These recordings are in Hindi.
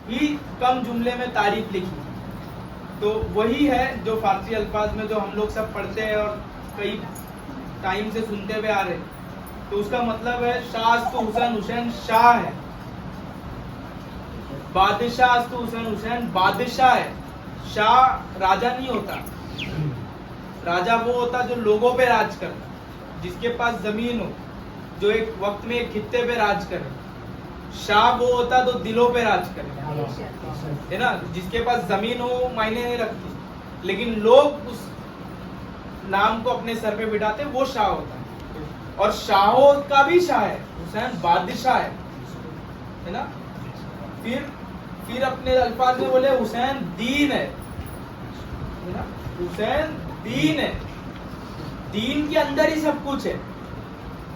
ही कम जुमले में तारीफ लिखी। तो वही है जो फारसी अल्फाज में जो हम लोग सब पढ़ते हैं और कई टाइम से सुनते हुए आ रहे हैं। तो उसका मतलब है शाह तो हुसैन, हुसैन शाह है। बादशाह तो हुसैन, हुसैन बादशाह है। शाह राजा नहीं होता, राजा वो होता जो लोगों पे राज करता, जिसके पास जमीन हो, जो एक वक्त में एक खित्ते पे राज करे। शाह वो होता जो दिलों पे राज करे, है ना। जिसके पास जमीन हो मायने नहीं रखती, लेकिन लोग उस नाम को अपने सर पे बिठाते, वो शाह होता है। और शाहों का भी शाह है, हुसैन बादशाह है ना। फिर अपने अल्फाज में बोले हुसैन दीन है ना। हुसैन दीन है, दीन के अंदर ही सब कुछ है।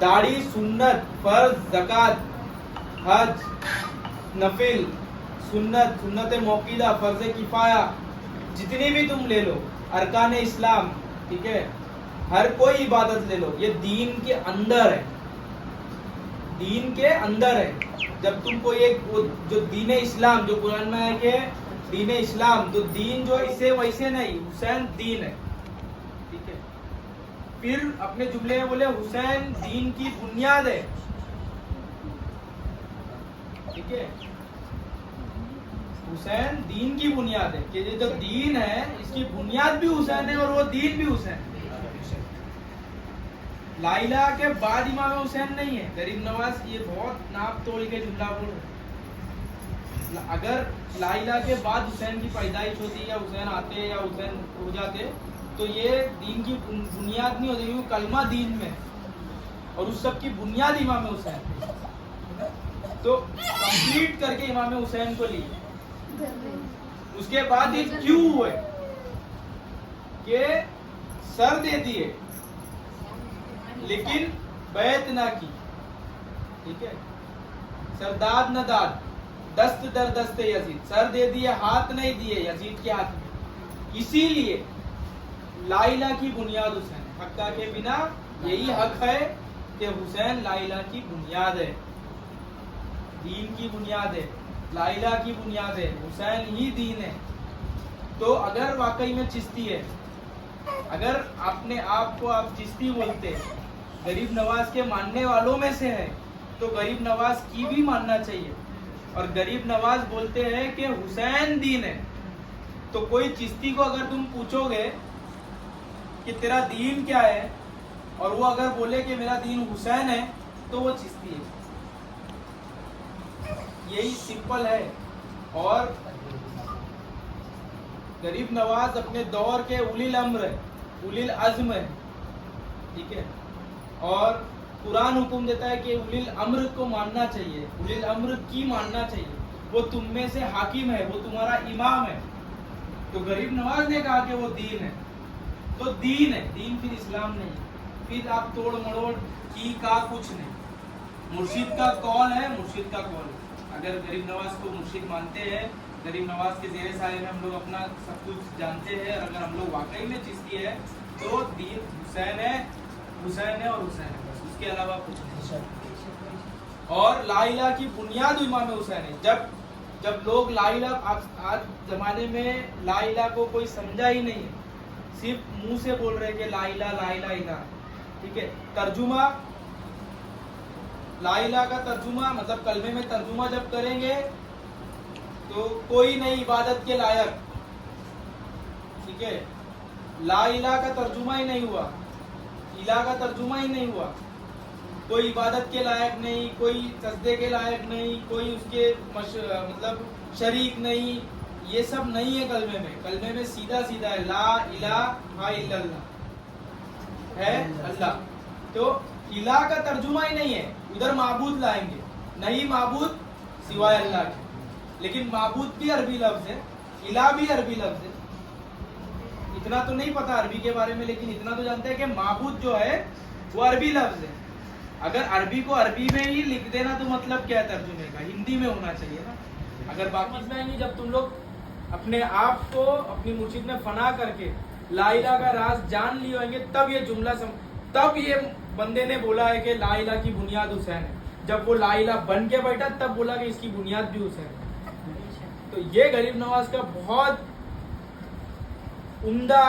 दाढ़ी, सुन्नत, फर्ज, ज़कात, हज, नफिल, सुन्नत, सुन्नत मौक़ीदा, फर्ज किफाया, जितनी भी तुम ले लो, अरकान इस्लाम, ठीक है, हर कोई इबादत ले लो, ये दीन के अंदर है, दीन के अंदर है। जब तुम कोई एक जो दीन इस्लाम, जो कुरान में है कि दीन इस्लाम, तो दीन जो इसे वैसे नहीं, हुसैन दीन है, ठीक है। फिर अपने जुमले में बोले हुसैन दीन की बुनियाद है, ठीक है। हुसैन दीन की बुनियाद है, कि ये जो दीन है इसकी बुनियाद भी हुसैन है और वो दीन भी हुसैन है। ला इलाहा के बाद इमाम हुसैन नहीं है। गरीब नवाज ये बहुत नाप तोल के जुमला बोल रहे। अगर ला इलाहा के बाद हुसैन की पैदाइश होती, या हुसैन आते, या हुसैन हो जाते, तो ये दीन की बुनियाद नहीं होती, क्योंकि कलमा दीन में, और उस सब की बुनियाद इमाम हुसैन। तो कंप्लीट करके इमाम हुसैन को लिए। उसके बाद ये क्यों हुए कि सर दे दिए लेकिन बैत ना की, ठीक है। सरदाद न दाद, दस्त दर दस्त यजीद, सर दे दिए हाथ नहीं दिए यजीद के हाथ में। इसीलिए ला इलाहा की बुनियाद हुसैन, हक्का के बिना यही हक है कि हुसैन ला इलाहा की बुनियाद है, दीन की बुनियाद है, ला इलाहा की बुनियाद है, हुसैन ही दीन है। तो अगर वाकई में चिश्ती है, अगर अपने आप को आप चिश्ती बोलते, गरीब नवाज के मानने वालों में से है, तो गरीब नवाज की भी मानना चाहिए। और गरीब नवाज बोलते हैं कि हुसैन दीन है, तो कोई चिश्ती को अगर तुम पूछोगे कि तेरा दीन क्या है, और वो अगर बोले कि मेरा दीन हुसैन है, तो वो चिश्ती है। यही सिंपल है। और गरीब नवाज अपने दौर के उलिल अम्र है, उलिल अज़्म है, ठीक है। और कुरान हुक्म देता है कि उलिल अम्र को मानना चाहिए, उलिल अम्र की मानना चाहिए, वो तुम में से हाकिम है, वो तुम्हारा इमाम है। तो गरीब नवाज ने कहा कि वो दीन है, तो दीन है, दीन फिर इस्लाम नहीं। फिर आप तोड़ मड़ोड़ की का कुछ नहीं, मुर्शिद का कौल है, मुर्शिद का कौल है। अगर गरीब नवाज को मुर्शिद मानते हैं, गरीब नवाज के ज़ेरे साये में हम लोग अपना सब कुछ जानते हैं, अगर हम लोग वाकई में चिश्ती है, तो दीन हुसैन है, हुसैन है और हुसैन है, बस उसके अलावा कुछ नहीं। और ला इलाहा की बुनियाद इमाम हुसैन है। जब लोग ला इलाहा, आज जमाने में ला इलाहा को कोई समझा ही नहीं है, सिर्फ मुंह से बोल रहे कि ला इलाहा ला इलाहा इलाहा, ठीक है। तर्जुमा, ला इलाहा का तर्जुमा मतलब कलमे में तर्जुमा जब करेंगे तो कोई नहीं इबादत के लायक, ठीक है। ला इलाहा का तर्जुमा ही नहीं हुआ, इलाहा का तर्जुमा ही नहीं हुआ, कोई इबादत के लायक नहीं, कोई सजदे के लायक नहीं, कोई उसके मतलब शरीक नहीं, ये सब नहीं है कलमे में। कलमे में सीधा सीधा है ला इलाहा इल्लल्लाह है अल्लाह। तो इलाह का तर्जुमा ही नहीं है, उधर माबूद लाएंगे, नहीं माबूद सिवाय अल्लाह के, लेकिन माबूद भी अरबी लफ्ज है, इलाह भी अरबी लफ्ज है। इतना तो नहीं पता अरबी के बारे में, लेकिन इतना तो जानते हैं कि माबूद जो है वो अरबी लफ्ज है। अगर अरबी को अरबी में ही लिख देना तो मतलब क्या है तर्जुमे का, हिंदी में होना चाहिए ना। अगर बाकी में आएंगे, जब तुम लोग अपने आप को अपनी मुर्शिद में फना करके ला इलाहा का राज जान लिए होंगे, तब ये जुमला तब ये बंदे ने बोला है कि ला इलाहा की बुनियाद हुसैन है। जब वो ला इलाहा बन के बैठा, तब बोला कि इसकी बुनियाद भी हुसैन है। तो ये गरीब नवाज का बहुत उम्दा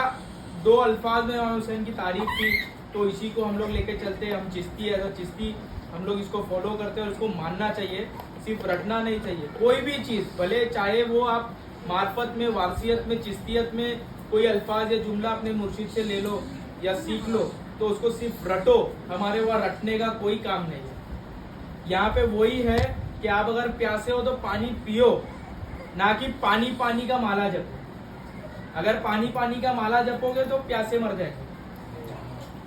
दो अल्फाज में इमाम हुसैन की तारीफ थी, तो इसी को हम लोग लेके चलते हैं। हम चिश्ती है तो चिश्ती हम लोग इसको फॉलो करते हैं और इसको मानना चाहिए, सिर्फ रटना नहीं चाहिए। कोई भी चीज़ भले चाहे वो आप मार्फत में, वारसियत में, चिश्तियत में कोई अल्फाज या जुमला अपने मुर्शिद से ले लो या सीख लो, तो उसको सिर्फ रटो। हमारे वहाँ रटने का कोई काम नहीं है। यहाँ पे वही है कि आप अगर प्यासे हो तो पानी पियो, ना कि पानी पानी का माला जपो। अगर पानी पानी का माला जपोगे तो प्यासे मर जाएंगे।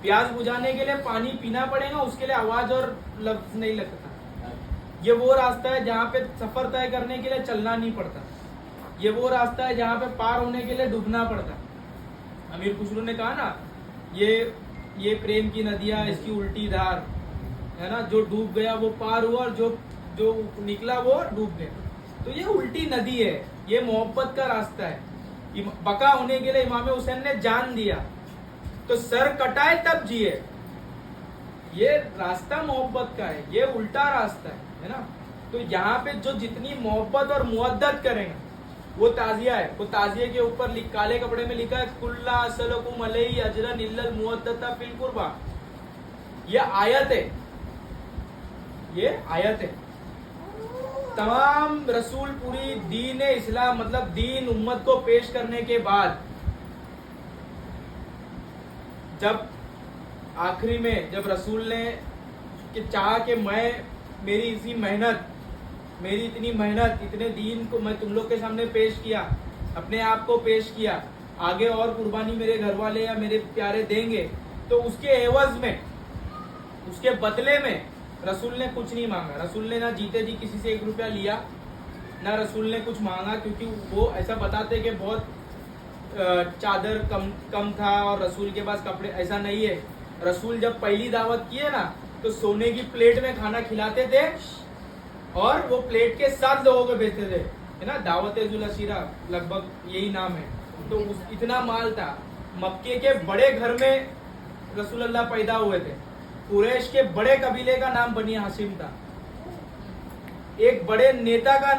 प्यास बुझाने के लिए पानी पीना पड़ेगा, उसके लिए आवाज और लफ्ज नहीं लगता। ये वो रास्ता है जहाँ पे सफर तय करने के लिए चलना नहीं पड़ता। ये वो रास्ता है जहाँ पे पार होने के लिए डूबना पड़ता। अमीर खुसरो ने कहा ना, ये प्रेम की नदियाँ, इसकी उल्टी धार है ना, जो डूब गया वो पार हुआ और जो निकला वो डूब गया। तो ये उल्टी नदी है, ये मोहब्बत का रास्ता है। बका होने के लिए इमाम हुसैन ने जान दिया, तो सर कटाए तब जिए। ये रास्ता मोहब्बत का है, ये उल्टा रास्ता है ना। तो यहाँ पे जो जितनी मोहब्बत और मुअद्दत करेंगे वो ताजिया है। वो ताजिया के ऊपर काले कपड़े में लिखा है कुल्ला असलकुम अलैहि अजरन इल्लल मुअद्दता फिल कुर्बा। ये आयत है, ये आयत है। तमाम रसूल पूरी दीन इस्लाम मतलब दीन उम्मत को पेश करने के बाद जब आखिरी में जब रसूल ने कि चाहा कि मेरी इतनी मेहनत इतने दीन को मैं तुम लोग के सामने पेश किया, अपने आप को पेश किया, आगे और कुर्बानी मेरे घर वाले या मेरे प्यारे देंगे, तो उसके एवज में, उसके बदले में रसूल ने कुछ नहीं मांगा। रसूल ने ना जीते जी किसी से 1 रुपया लिया, ना रसूल ने कुछ मांगा, क्योंकि वो ऐसा बताते कि बहुत चादर कम था और रसूल के पास कपड़े, ऐसा नहीं है। रसूल जब पहली दावत किए ना, तो सोने की प्लेट में खाना खिलाते थे और वो प्लेट के 7 लोगों को भेजते थे, है ना। दावत-ए-जुल अशीरा लगभग यही नाम है। तो इतना माल था। मक्के के बड़े घर में रसूल अल्लाह पैदा हुए थे। कुरैश के बड़े कबीले का नाम बनी हाशिम था। एक बड़े नेता का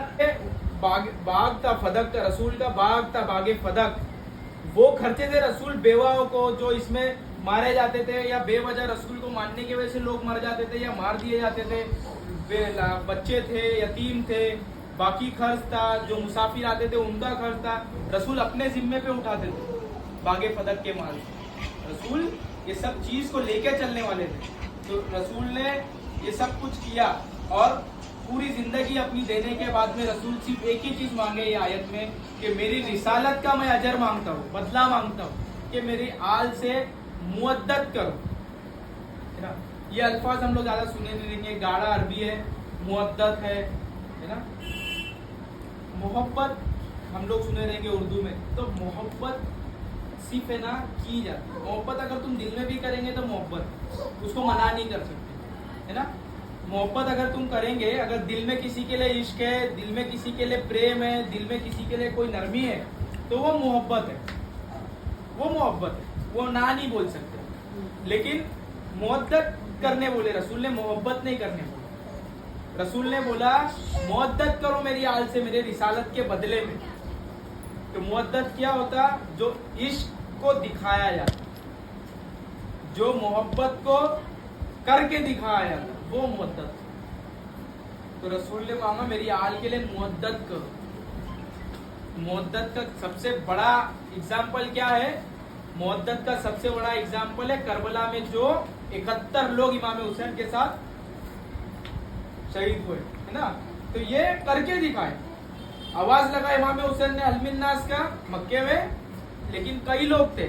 बाग था, फदक था, रसूल का बाग था, बागे फदक। वो खर्चे थे रसूल बेवाओं को जो इसमें मारे जाते थे, या बेवजह रसूल को मारने की वजह से लोग मर जाते थे या मार दिए जाते थे। बच्चे थे, यतीम थे, बाकी खर्च था, जो मुसाफिर आते थे उनका खर्च था, रसूल अपने जिम्मे पे उठाते थे बागे फदक के माल। रसूल ये सब चीज को लेके चलने वाले थे। तो रसूल ने ये सब कुछ किया और पूरी जिंदगी अपनी देने के बाद में रसूल सिर्फ एक ही चीज मांगे ये आयत में कि मेरी रिसालत का मैं अजर मांगता हूँ, बदला मांगता हूँ कि मेरी आल से मुअद्दत करो, है ना। ये अल्फाज हम लोग ज्यादा सुने नहीं देंगे, गाढ़ा अरबी है, मुअद्दत है ना। मोहब्बत हम लोग सुने रहेंगे उर्दू में। तो मोहब्बत सिर्फ है ना की जाती है। मोहब्बत अगर तुम दिल में भी करेंगे तो मोहब्बत, उसको मना नहीं कर सकते, है ना। मोहब्बत अगर तुम करेंगे, अगर दिल में किसी के लिए इश्क है, दिल में किसी के लिए प्रेम है, दिल में किसी के लिए कोई नरमी है, तो वो मोहब्बत है, वो मोहब्बत है, वो ना नहीं बोल सकते। लेकिन मुअद्दत करने बोले रसूल ने, मोहब्बत नहीं करने बोले। रसूल ने बोला मुअद्दत करो मेरी आल से, मेरे रिसालत के बदले में। तो मुअद्दत क्या होता? जो इश्क को दिखाया जाता, जो मोहब्बत को करके दिखाया जाता, वो मुअद्दत। तो रसूल ने मांगा मेरी आल के लिए मुअद्दत करो। मुअद्दत का सबसे बड़ा एग्जाम्पल क्या है? मुअद्दत का सबसे बड़ा एग्जाम्पल है करबला में जो 71 लोग इमाम हुसैन के साथ शहीद हुए, है ना। तो ये करके दिखाए। आवाज लगा इमाम हुसैन ने अलमिन्नास का मक्के में, लेकिन कई लोग थे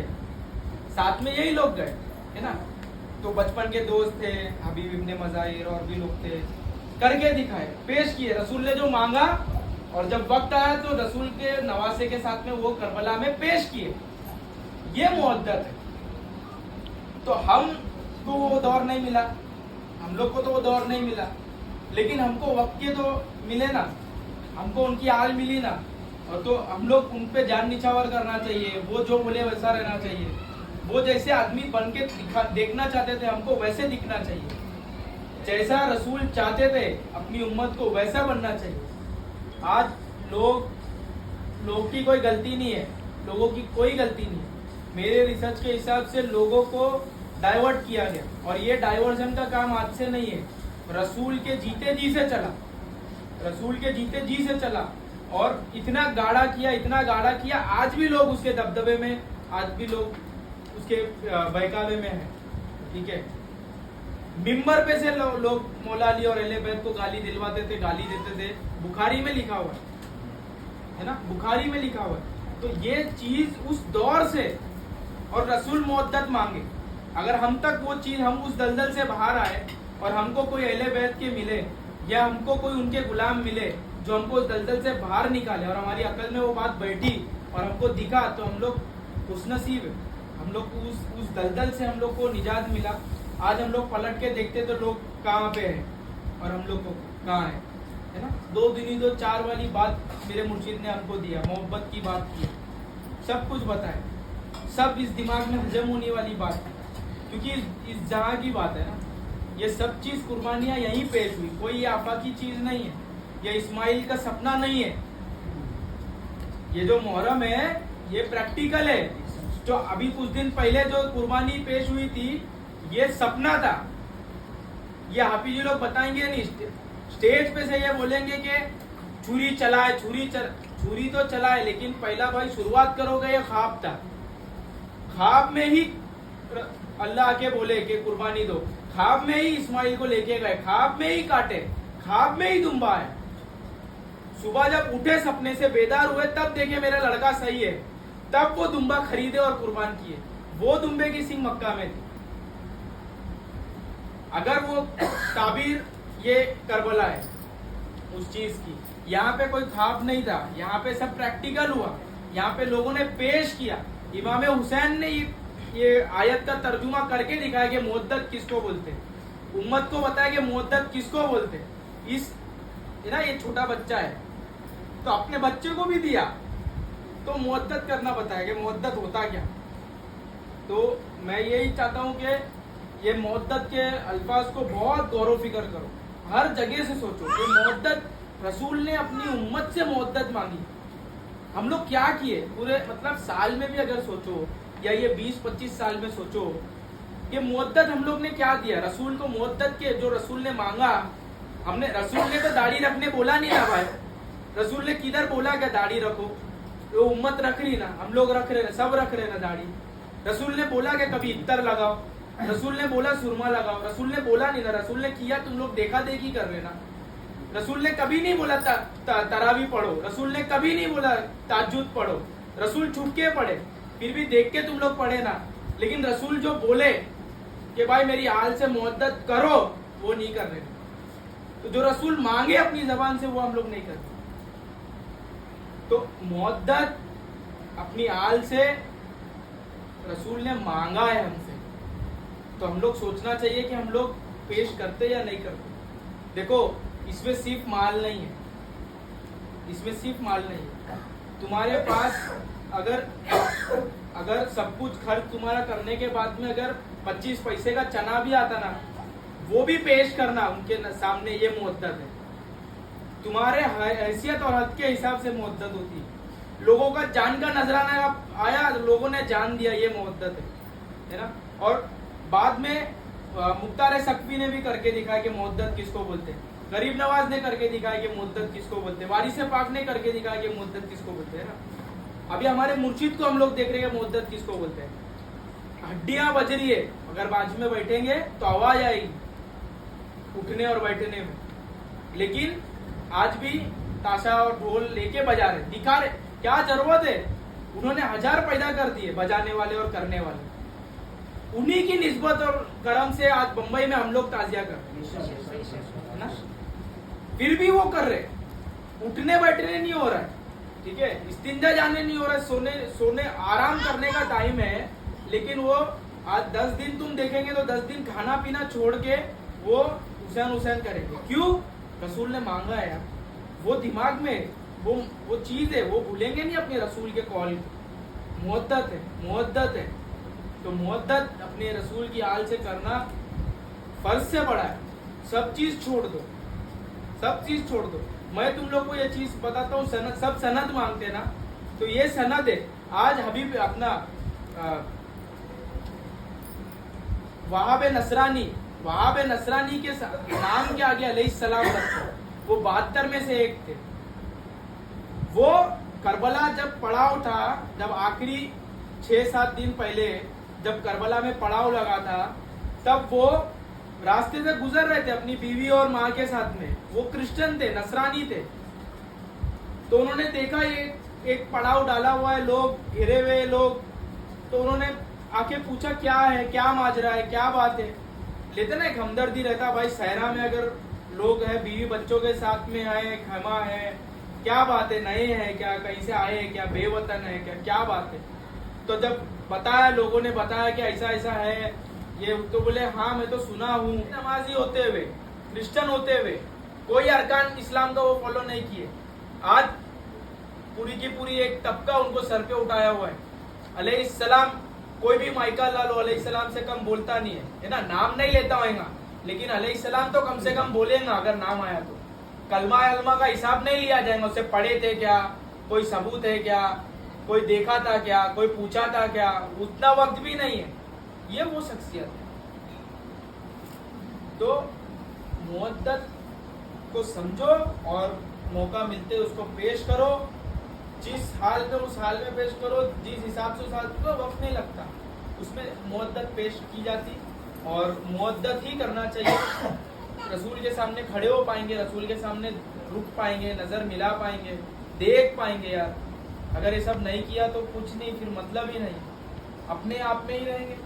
साथ में, यही लोग गए, है ना। तो बचपन के दोस्त थे, हबीब इब्ने मज़ाहिर और भी लोग थे, करके दिखाए, पेश किए। रसूल ने जो मांगा और जब वक्त आया तो रसूल के नवासे के साथ में वो करबला में पेश किए। ये मुअद्दत है। तो हम को वो दौर नहीं मिला, हम लोग को तो वो दौर नहीं मिला, लेकिन हमको वक्त के तो मिले ना, हमको उनकी आल मिली ना। और तो हम लोग उन पे जान निछावर करना चाहिए, वो जो बोले वैसा रहना चाहिए, वो जैसे आदमी बन के देखना चाहते थे हमको वैसे दिखना चाहिए, जैसा रसूल चाहते थे अपनी उम्मत को वैसा बनना चाहिए। आज लोग लोगों की कोई गलती नहीं है, लोगों की कोई गलती नहीं है। मेरे रिसर्च के हिसाब से लोगों को डाइवर्ट किया गया, और ये डाइवर्जन का काम आज से नहीं है, रसूल के जीते जी से चला, रसूल के जीते जी से चला, और इतना गाढ़ा किया, इतना गाढ़ा किया, आज भी लोग उसके दबदबे में, आज भी लोग उसके बहकावे में हैं। ठीक है, मिंबर पे से लोग मौला अली और अहले बैत को गाली दिलवाते थे, गाली देते थे, बुखारी में लिखा हुआ है ना, बुखारी में लिखा हुआ है। तो ये चीज उस दौर से, और रसूल मुद्दत मांगे, अगर हम तक वो चीज, हम उस दलदल से बाहर आए और हमको कोई अहले बैत के मिले, या हमको कोई उनके गुलाम मिले जो हमको उस दलदल से बाहर निकाले, और हमारी अकल में वो बात बैठी और हमको दिखा, तो हम लोग खुशनसीब है, हम लोग को उस दलदल से हम लोग को निजात मिला। आज हम लोग पलट के देखते तो लोग कहाँ पे हैं और हम लोग को कहाँ है ना। 2 दूनी 2 4 वाली बात मेरे मुर्शिद ने हमको दिया, मोहब्बत की बात की, सब कुछ बताया, सब इस दिमाग में हजम होने वाली बात है, क्योंकि इस जहाँ की बात है ना, ये सब चीज कुर्बानियां यहीं पेश हुई, कोई ये आफाकी चीज नहीं है, ये इस्माइल का सपना नहीं है। ये जो मुहर्रम है ये प्रैक्टिकल है, जो अभी कुछ दिन पहले जो कुर्बानी पेश हुई थी ये सपना था। ये हाफिज लोग बताएंगे नहीं, स्टेज पे से ये बोलेंगे कि छुरी चलाए, छुरी तो चलाए, लेकिन पहला भाई शुरुआत करोगे ये ख्वाब था, ख्वाब में ही अल्लाह के बोले कि कुर्बानी दो, ख्वाब में ही इस्माइल को लेके गए, ख्वाब में ही काटे, ख्वाब में ही दुम्बा है। सुबह जब उठे सपने से बेदार हुए तब देखे मेरा लड़का सही है, तब वो दुम्बा खरीदे और कुर्बान किए। वो दुम्बे की सिंग मक्का में थी। अगर वो ताबीर ये करबला है उस चीज की, यहाँ पे कोई ख्वाब नहीं था, यहाँ पे सब प्रैक्टिकल हुआ, यहाँ पे लोगों ने पेश किया। इमाम हुसैन ने ये आयत का तर्जुमा करके दिखाया कि मुद्दत किसको बोलते, उम्मत को बताया कि मुद्दत किसको बोलते। इस ना ये छोटा बच्चा है तो अपने बच्चे को भी दिया तो मुद्दत करना बताया कि मुद्दत होता क्या। तो मैं यही चाहता हूँ कि ये मुद्दत के अल्फाज को बहुत गौर फिक्र करो, हर जगह से सोचो कि मुद्दत रसूल ने अपनी उम्मत से मुद्दत मांगी। हम लोग क्या किए पूरे मतलब साल में भी अगर सोचो, या ये 20-25 साल में सोचो, ये मुद्दत हम लोग ने क्या दिया रसूल को। मुद्दत के जो रसूल ने मांगा, हमने, रसूल ने तो दाढ़ी रखने बोला नहीं ना भाई, रसूल ने किधर बोला क्या दाढ़ी रखो, वो उम्मत रख रही ना, हम लोग रख रहे ना, सब रख रहे ना दाढ़ी। रसूल ने बोला कि कभी इत्तर लगाओ, रसूल ने बोला सुरमा लगाओ, रसूल ने बोला नहीं ना, रसूल ने किया, तुम लोग देखा देखी कर रहे ना। रसूल ने कभी नहीं बोला तरावी पढ़ो, रसूल ने कभी नहीं बोला ताज्जुद पढ़ो, रसूल छुप के पढ़े, फिर भी देख के तुम लोग पढ़े ना। लेकिन रसूल जो बोले कि भाई मेरी हाल से मुद्दत करो, वो नहीं कर रहे। तो जो रसूल मांगे अपनी जबान से वो हम लोग नहीं करते। तो मुद्दत अपनी हाल से रसूल ने मांगा है हमसे, तो हम लोग सोचना चाहिए कि हम लोग पेश करते या नहीं करते। देखो इसमें सिर्फ माल नहीं है, इसमें सिर्फ माल नहीं है। तुम्हारे पास अगर सब कुछ खर्च तुम्हारा करने के बाद में अगर 25 पैसे का चना भी आता ना, वो भी पेश करना उनके सामने, ये मुद्दत है। तुम्हारे हैसियत और हद के हिसाब से मुद्दत होती है। लोगों का जान का नजराना आया, लोगों ने जान दिया, ये मुद्दत है ना। और बाद में मुख्तार सकफी ने भी करके दिखाया कि मुद्दत किसको बोलते हैं, गरीब नवाज ने करके दिखाया कि मुद्दत किसको बोलते हैं, वारिस पाक ने करके दिखाया कि मुद्दत किसको बोलते हैं ना। अभी हमारे मुर्शिद को हम लोग देख रहे हैं मुद्दत किसको बोलते हैं। हड्डियां बज रही है, अगर बाजू में बैठेंगे तो आवाज आएगी उठने और बैठने में, लेकिन आज भी ताशा और ढोल लेके बजा रहे, दिखा रहे। क्या जरूरत है, उन्होंने 1000 पैदा कर दिए बजाने वाले और करने वाले। उन्हीं की निस्बत और करम से आज बंबई में हम लोग ताजिया कर रहे ना, फिर भी वो कर रहे, उठने बैठने नहीं हो रहा है, ठीक है, इस्तिंजा जाने नहीं हो रहा है, सोने आराम करने का टाइम है। लेकिन वो आज 10 दिन तुम देखेंगे तो 10 दिन खाना पीना छोड़ के वो हुसैन करेंगे। क्यों? रसूल ने मांगा है यार, वो दिमाग में वो चीज है, वो भूलेंगे नहीं अपने रसूल के कॉल। मुद्दत है तो मुद्दत अपने रसूल की हाल से करना फर्ज से बड़ा है। सब चीज छोड़ दो, सब चीज छोड़ दो। मैं तुम लोग को ये चीज बताता हूँ, सब सनद मांगते ना, तो ये सनद है। आज हबीब अपना वहाब नसरानी के नाम के आगे अलैहिस्सलाम रखा, वो 72 में से एक थे। वो करबला जब पड़ाव था, जब आखिरी 6-7 दिन पहले जब करबला में पड़ाव लगा था, तब वो रास्ते से गुजर रहे थे अपनी बीवी और माँ के साथ में। वो क्रिश्चियन थे, नसरानी थे। तो उन्होंने देखा एक पड़ाव डाला हुआ है, लोग घिरे हुए लोग। तो उन्होंने आके पूछा क्या है, क्या माजरा है, क्या बात है। लेते ना एक हमदर्दी रहता, भाई सहरा में अगर लोग हैं बीवी बच्चों के साथ में आए, खमा है, क्या बात है, नए हैं क्या, कहीं से आए हैं क्या, बेवतन है क्या बात है। तो जब बताया, लोगों ने बताया कि ऐसा ऐसा है ये, तो बोले हाँ मैं तो सुना हूँ। नमाजी होते हुए, क्रिश्चियन होते हुए, कोई अरकान इस्लाम का वो फॉलो नहीं किए। आज पूरी की पूरी एक तबका उनको सर पे उठाया हुआ है। अलैहिस्सलाम, कोई भी माइका लालो अलैहिस्सलाम से कम बोलता नहीं है ना, नाम नहीं लेता होगा, लेकिन अलैहिस्सलाम तो कम से कम बोलेगा अगर नाम आया तो। कलमा अलमा का हिसाब नहीं लिया जाएगा, उससे पढ़े थे क्या, कोई सबूत है क्या, कोई देखा था क्या, कोई पूछा था क्या, उतना वक्त भी नहीं है। ये वो शख्सियत है। तो मुवद्दत को समझो और मौका मिलते उसको पेश करो। जिस हाल में उस हाल में पेश करो, जिस हिसाब से उस हाल में, वक्त नहीं लगता उसमें मुवद्दत पेश की जाती, और मुवद्दत ही करना चाहिए। रसूल के सामने खड़े हो पाएंगे, रसूल के सामने रुक पाएंगे, नजर मिला पाएंगे, देख पाएंगे। यार अगर ये सब नहीं किया तो कुछ नहीं, फिर मतलब ही नहीं, अपने आप में ही रहेंगे।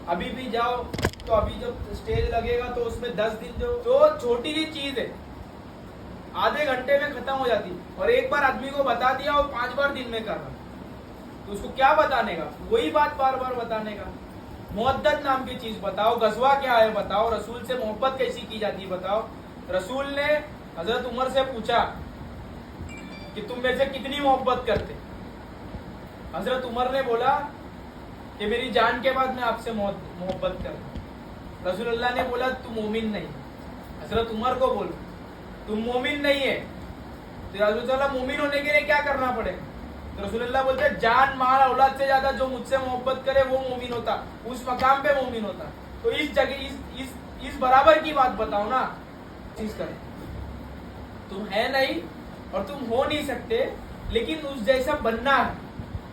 अभी भी जाओ तो अभी जब स्टेज लगेगा तो उसमें 10 दिन जो छोटी सी चीज है आधे घंटे में खत्म हो जाती, और एक बार आदमी को बता दिया और 5 बार दिन में कर रहा, तो उसको क्या बताने का, वही बात बार बार बताने का। मुवद्दत नाम की चीज बताओ, गज़वा क्या है बताओ, रसूल से मोहब्बत कैसी की जाती है बताओ। रसूल ने हजरत उमर से पूछा कि तुम मेरे से कितनी मोहब्बत करते। हजरत उमर ने बोला कि मेरी जान के बाद मैं आपसे मोहब्बत करता। रसूलुल्लाह ने बोला तुम मोमिन नहीं। हजरत उमर को बोलो तुम मोमिन नहीं है, तो रसूलुल्लाह मोमिन होने के लिए क्या करना पड़ेगा। तो रसूलुल्लाह बोलते जान माल औलाद से ज्यादा जो मुझसे मोहब्बत करे वो मोमिन होता, उस मकाम पे मोमिन होता। तो इस जगह इस बराबर की बात बताओ ना, चीज करें। तुम है नहीं और तुम हो नहीं सकते, लेकिन उस जैसा बनना है।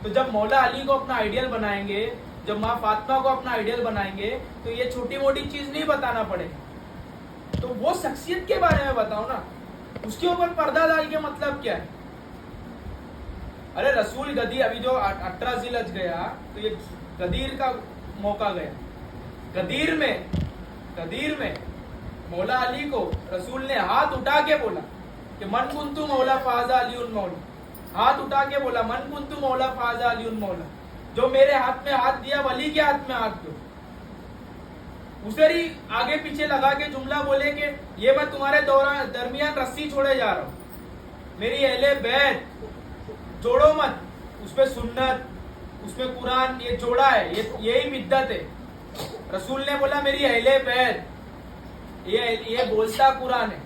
तो जब मौला अली को अपना आइडियल बनाएंगे, जब माँ फातिमा को अपना आइडियल बनाएंगे, तो ये छोटी मोटी चीज नहीं बताना पड़ेगा। तो वो शख्सियत के बारे में बताओ ना, उसके ऊपर पर्दा डाल के मतलब क्या है। अरे रसूल गदीर, अभी जो 18 ज़िलहज गया तो ये गदीर का मौका गया। गदीर में मौला अली को रसूल ने हाथ उठा के बोला कि मन कुंतु मौला फाजा अली उन मौला, हाथ उठा के बोला मन कुंतु मौला फाजा अली उन मौला, जो मेरे हाथ में हाथ दिया वली के हाथ में हाथ दो। उसे ही आगे पीछे लगा के जुमला बोले कि ये मैं तुम्हारे दरमियान रस्सी छोड़े जा रहा हूं, मेरी अहले बैत जोड़ो मत, उसमें सुन्नत उसमें कुरान ये जोड़ा है, यही बिद्दत है। रसूल ने बोला मेरी अहले बैत, ये बोलता कुरान है।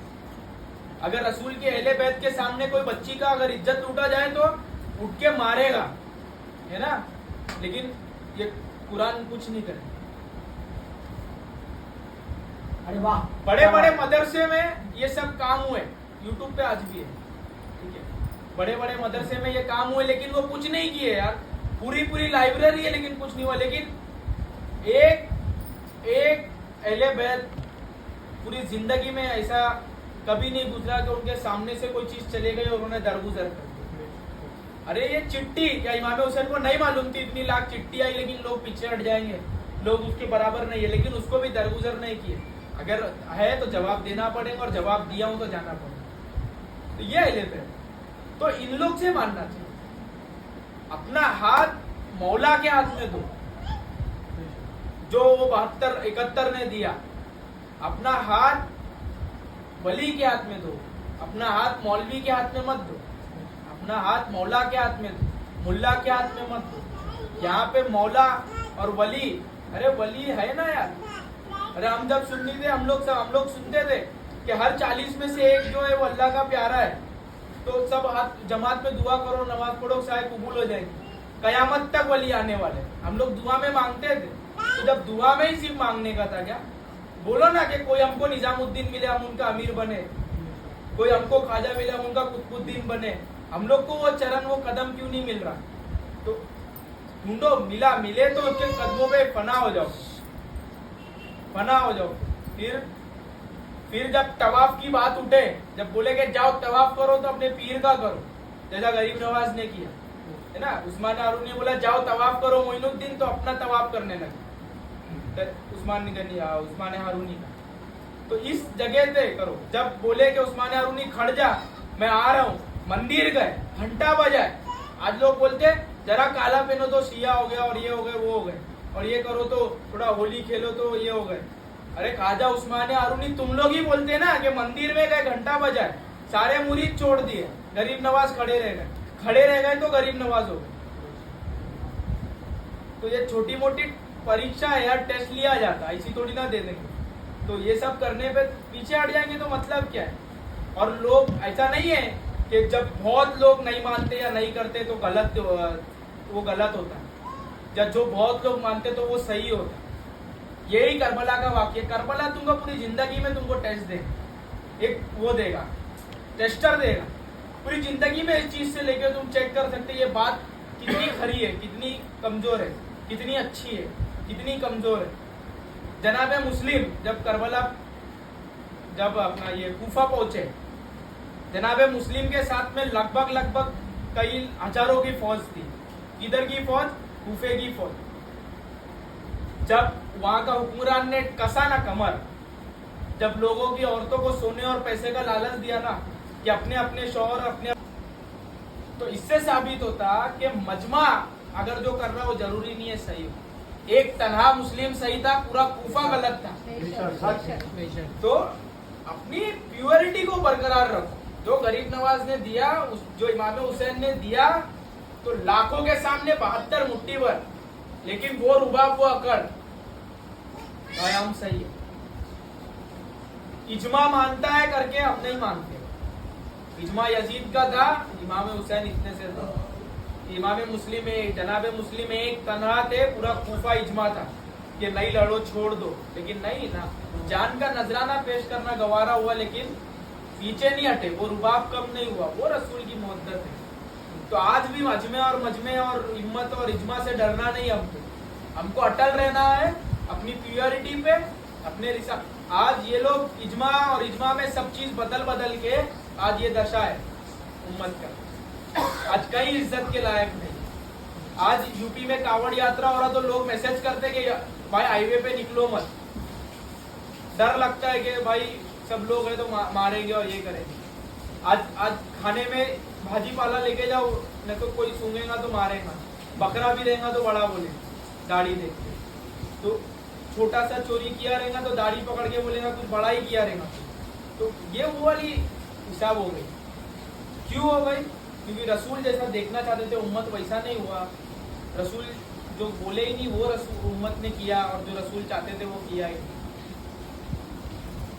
अगर रसूल के अहले बैत के सामने कोई बच्ची का अगर इज्जत लूटा जाए तो उठ के मारेगा, है ना, लेकिन ये कुरान कुछ नहीं करे। अरे वाह, बड़े बड़े मदरसे में ये सब काम हुए, यूट्यूब पे आज भी है, ठीक है। बड़े बड़े मदरसे में ये काम हुए, लेकिन वो कुछ नहीं किए यार। पूरी लाइब्रेरी है लेकिन कुछ नहीं हुआ। लेकिन एक अहले बैत पूरी जिंदगी में ऐसा कभी नहीं गुजरा कि उनके सामने से कोई चीज चले गई और उन्होंने दरगुजर कर दी। अरे ये चिट्ठी क्या इमाम हुसैन को नहीं मालूम थी, इतनी लाख चिट्ठी आई, लेकिन लोग पीछे हट जाएंगे, लोग उसके बराबर नहीं है, लेकिन उसको भी दरगुजर नहीं किए। अगर है तो जवाब देना पड़ेगा, और जवाब दिया हूं तो जाना पड़ेगा। तो ये अहले बैत, तो इन लोग से मानना चाहिए। अपना हाथ मौला के हाथ में दो, जो वो 72-71 ने दिया। अपना हाथ वली के हाथ में दो, अपना हाथ मौलवी के हाथ में मत दो, अपना हाथ मौला के हाथ में दो, मुल्ला के हाथ में मत दो। यहाँ पे मौला और वली, अरे वली है ना यार। अरे हम जब सुनते थे, हम लोग सुनते थे कि हर 40 में से एक जो है वो अल्लाह का प्यारा है, तो सब हाथ जमात में दुआ करो, नमाज पढ़ो, शायद कबूल हो जाएगी। कयामत तक वली आने वाले। हम लोग दुआ में मांगते थे, तो जब दुआ में ही सिर्फ मांगने का था क्या? बोलो ना कि कोई हमको निजामुद्दीन मिले, हम उनका अमीर बने, कोई हमको ख्वाजा मिले, हम उनका कुतुबुद्दीन बने। हम लोग को वो चरण, वो कदम क्यों नहीं मिल रहा? तो ढूंढो, मिले तो उसके कदमों पे फना हो जाओ, फना हो जाओ। फिर जब तवाफ की बात उठे, जब बोले कि जाओ तवाफ करो, तो अपने पीर का करो, जैसा गरीब नवाज ने किया है ना। उस्मान हारून ने बोला जाओ तवाफ करो मोइनुद्दीन, तो अपना तवाफ करने लगे उस्मान हारूनी का। तो इस जगह से करो। जब बोले कि उस्मान हारूनी खड़ जा, मैं आ रहा हूँ, मंदिर गए, घंटा बजाए। आज लोग बोलते जरा काला पहनो तो शिया हो गया, और ये हो गए, वो हो गए, और ये करो तो थोड़ा होली खेलो तो ये हो गए। अरे ख्वाजा उस्मान हारूनी तुम लोग ही बोलते ना कि मंदिर में गए, घंटा बजाए, सारे मुरीद छोड़ दिए, गरीब नवाज खड़े रह गए तो गरीब नवाज हो गए। तो ये छोटी मोटी परीक्षा है यार, टेस्ट लिया जाता, ऐसी थोड़ी ना दे देंगे। तो ये सब करने पे पीछे हट जाएंगे तो मतलब क्या है? और लोग, ऐसा नहीं है कि जब बहुत लोग नहीं मानते या नहीं करते तो वो गलत होता है, जब जो बहुत लोग मानते तो वो सही होता है। यही करबला का वाक्य। करबला तुमको पूरी जिंदगी में तुमको टेस्ट देगा, एक वो देगा, टेस्टर देगा पूरी जिंदगी में। इस चीज से लेकर तुम चेक कर सकते ये बात कितनी खरी है, कितनी कमजोर है, कितनी अच्छी है, कितनी कमजोर है। जनाबे मुस्लिम जब करबला, जब अपना ये कूफा पहुंचे, जनाबे मुस्लिम के साथ में लगभग कई हजारों की फौज थी। किधर की फौज? कूफे की फौज। जब वहां का हुक्मरान ने कसा ना कमर, जब लोगों की औरतों को सोने और पैसे का लालच दिया ना कि अपने अपने शौहर अपने, तो इससे साबित होता कि मजमा अगर जो कर रहा है वो जरूरी नहीं है सही हो। एक तन्हा मुस्लिम सही था, पूरा कूफा गलत था। तो अपनी प्योरिटी को बरकरार रखो। जो गरीब नवाज ने दिया, जो इमाम हुसैन ने दिया, तो लाखों के सामने 72 मुट्ठी भर, लेकिन वो रुबाब, वो अकड़ आयाम सही है। इजमा मानता है करके हम नहीं मानते। इजमा यजीद का था, इमाम हुसैन इतने से था। इमाम मुस्लिम एक, जनाबे मुस्लिम एक तन्हा थे, पूरा कूफा इजमा था कि नहीं लड़ो, छोड़ दो, लेकिन नहीं ना, जान का नजराना पेश करना गवारा हुआ, लेकिन पीछे नहीं हटे, वो रुबाब कम नहीं हुआ, वो रसूल की मोहब्बत है। तो आज भी मजमे और हिम्मत और इजमा से डरना नहीं हमको अटल रहना है अपनी प्योरिटी पे, अपने रिसा। आज ये लोग इजमा और इजमा में सब चीज बदल के आज ये दशा है उम्मत का। आज कहीं इज्जत के लायक नहीं। आज यूपी में कावड़ यात्रा हो रहा तो लोग मैसेज करते कि भाई हाईवे पे निकलो मत, डर लगता है कि भाई सब लोग हैं तो मारेंगे और ये करेंगे। आज खाने में भाजी पाला लेके जाओ, नहीं तो कोई सूंघेगा तो मारेगा, बकरा भी रहेगा तो बड़ा बोले, दाढ़ी देख के। तो छोटा सा चोरी किया रहेगा तो दाढ़ी पकड़ के बोलेगा कुछ बड़ा ही किया रहेगा। तो ये वो वाली हिसाब हो गई। क्यों हो गई? क्योंकि रसूल जैसा देखना चाहते थे, उम्मत वैसा नहीं हुआ। रसूल जो बोले ही नहीं वो रसूल उम्मत ने किया, और जो रसूल चाहते थे वो किया ही नहीं।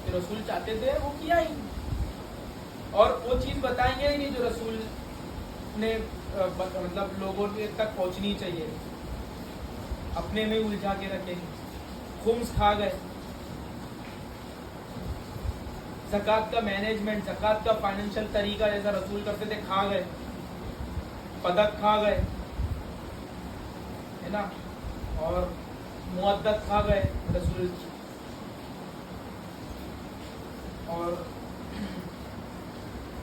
जो रसूल चाहते थे वो किया ही नहीं, और वो चीज बताएंगे ही नहीं जो रसूल ने मतलब लोगों तक पहुंचनी चाहिए, अपने में उलझा के रखेंगे। खुम्स खा गए, ज़कात का मैनेजमेंट, ज़कात का फाइनेंशियल तरीका जैसा रसूल करते थे, खा गए। पदक खा गए, है ना, और मुअद्दत खा गए रसूल, और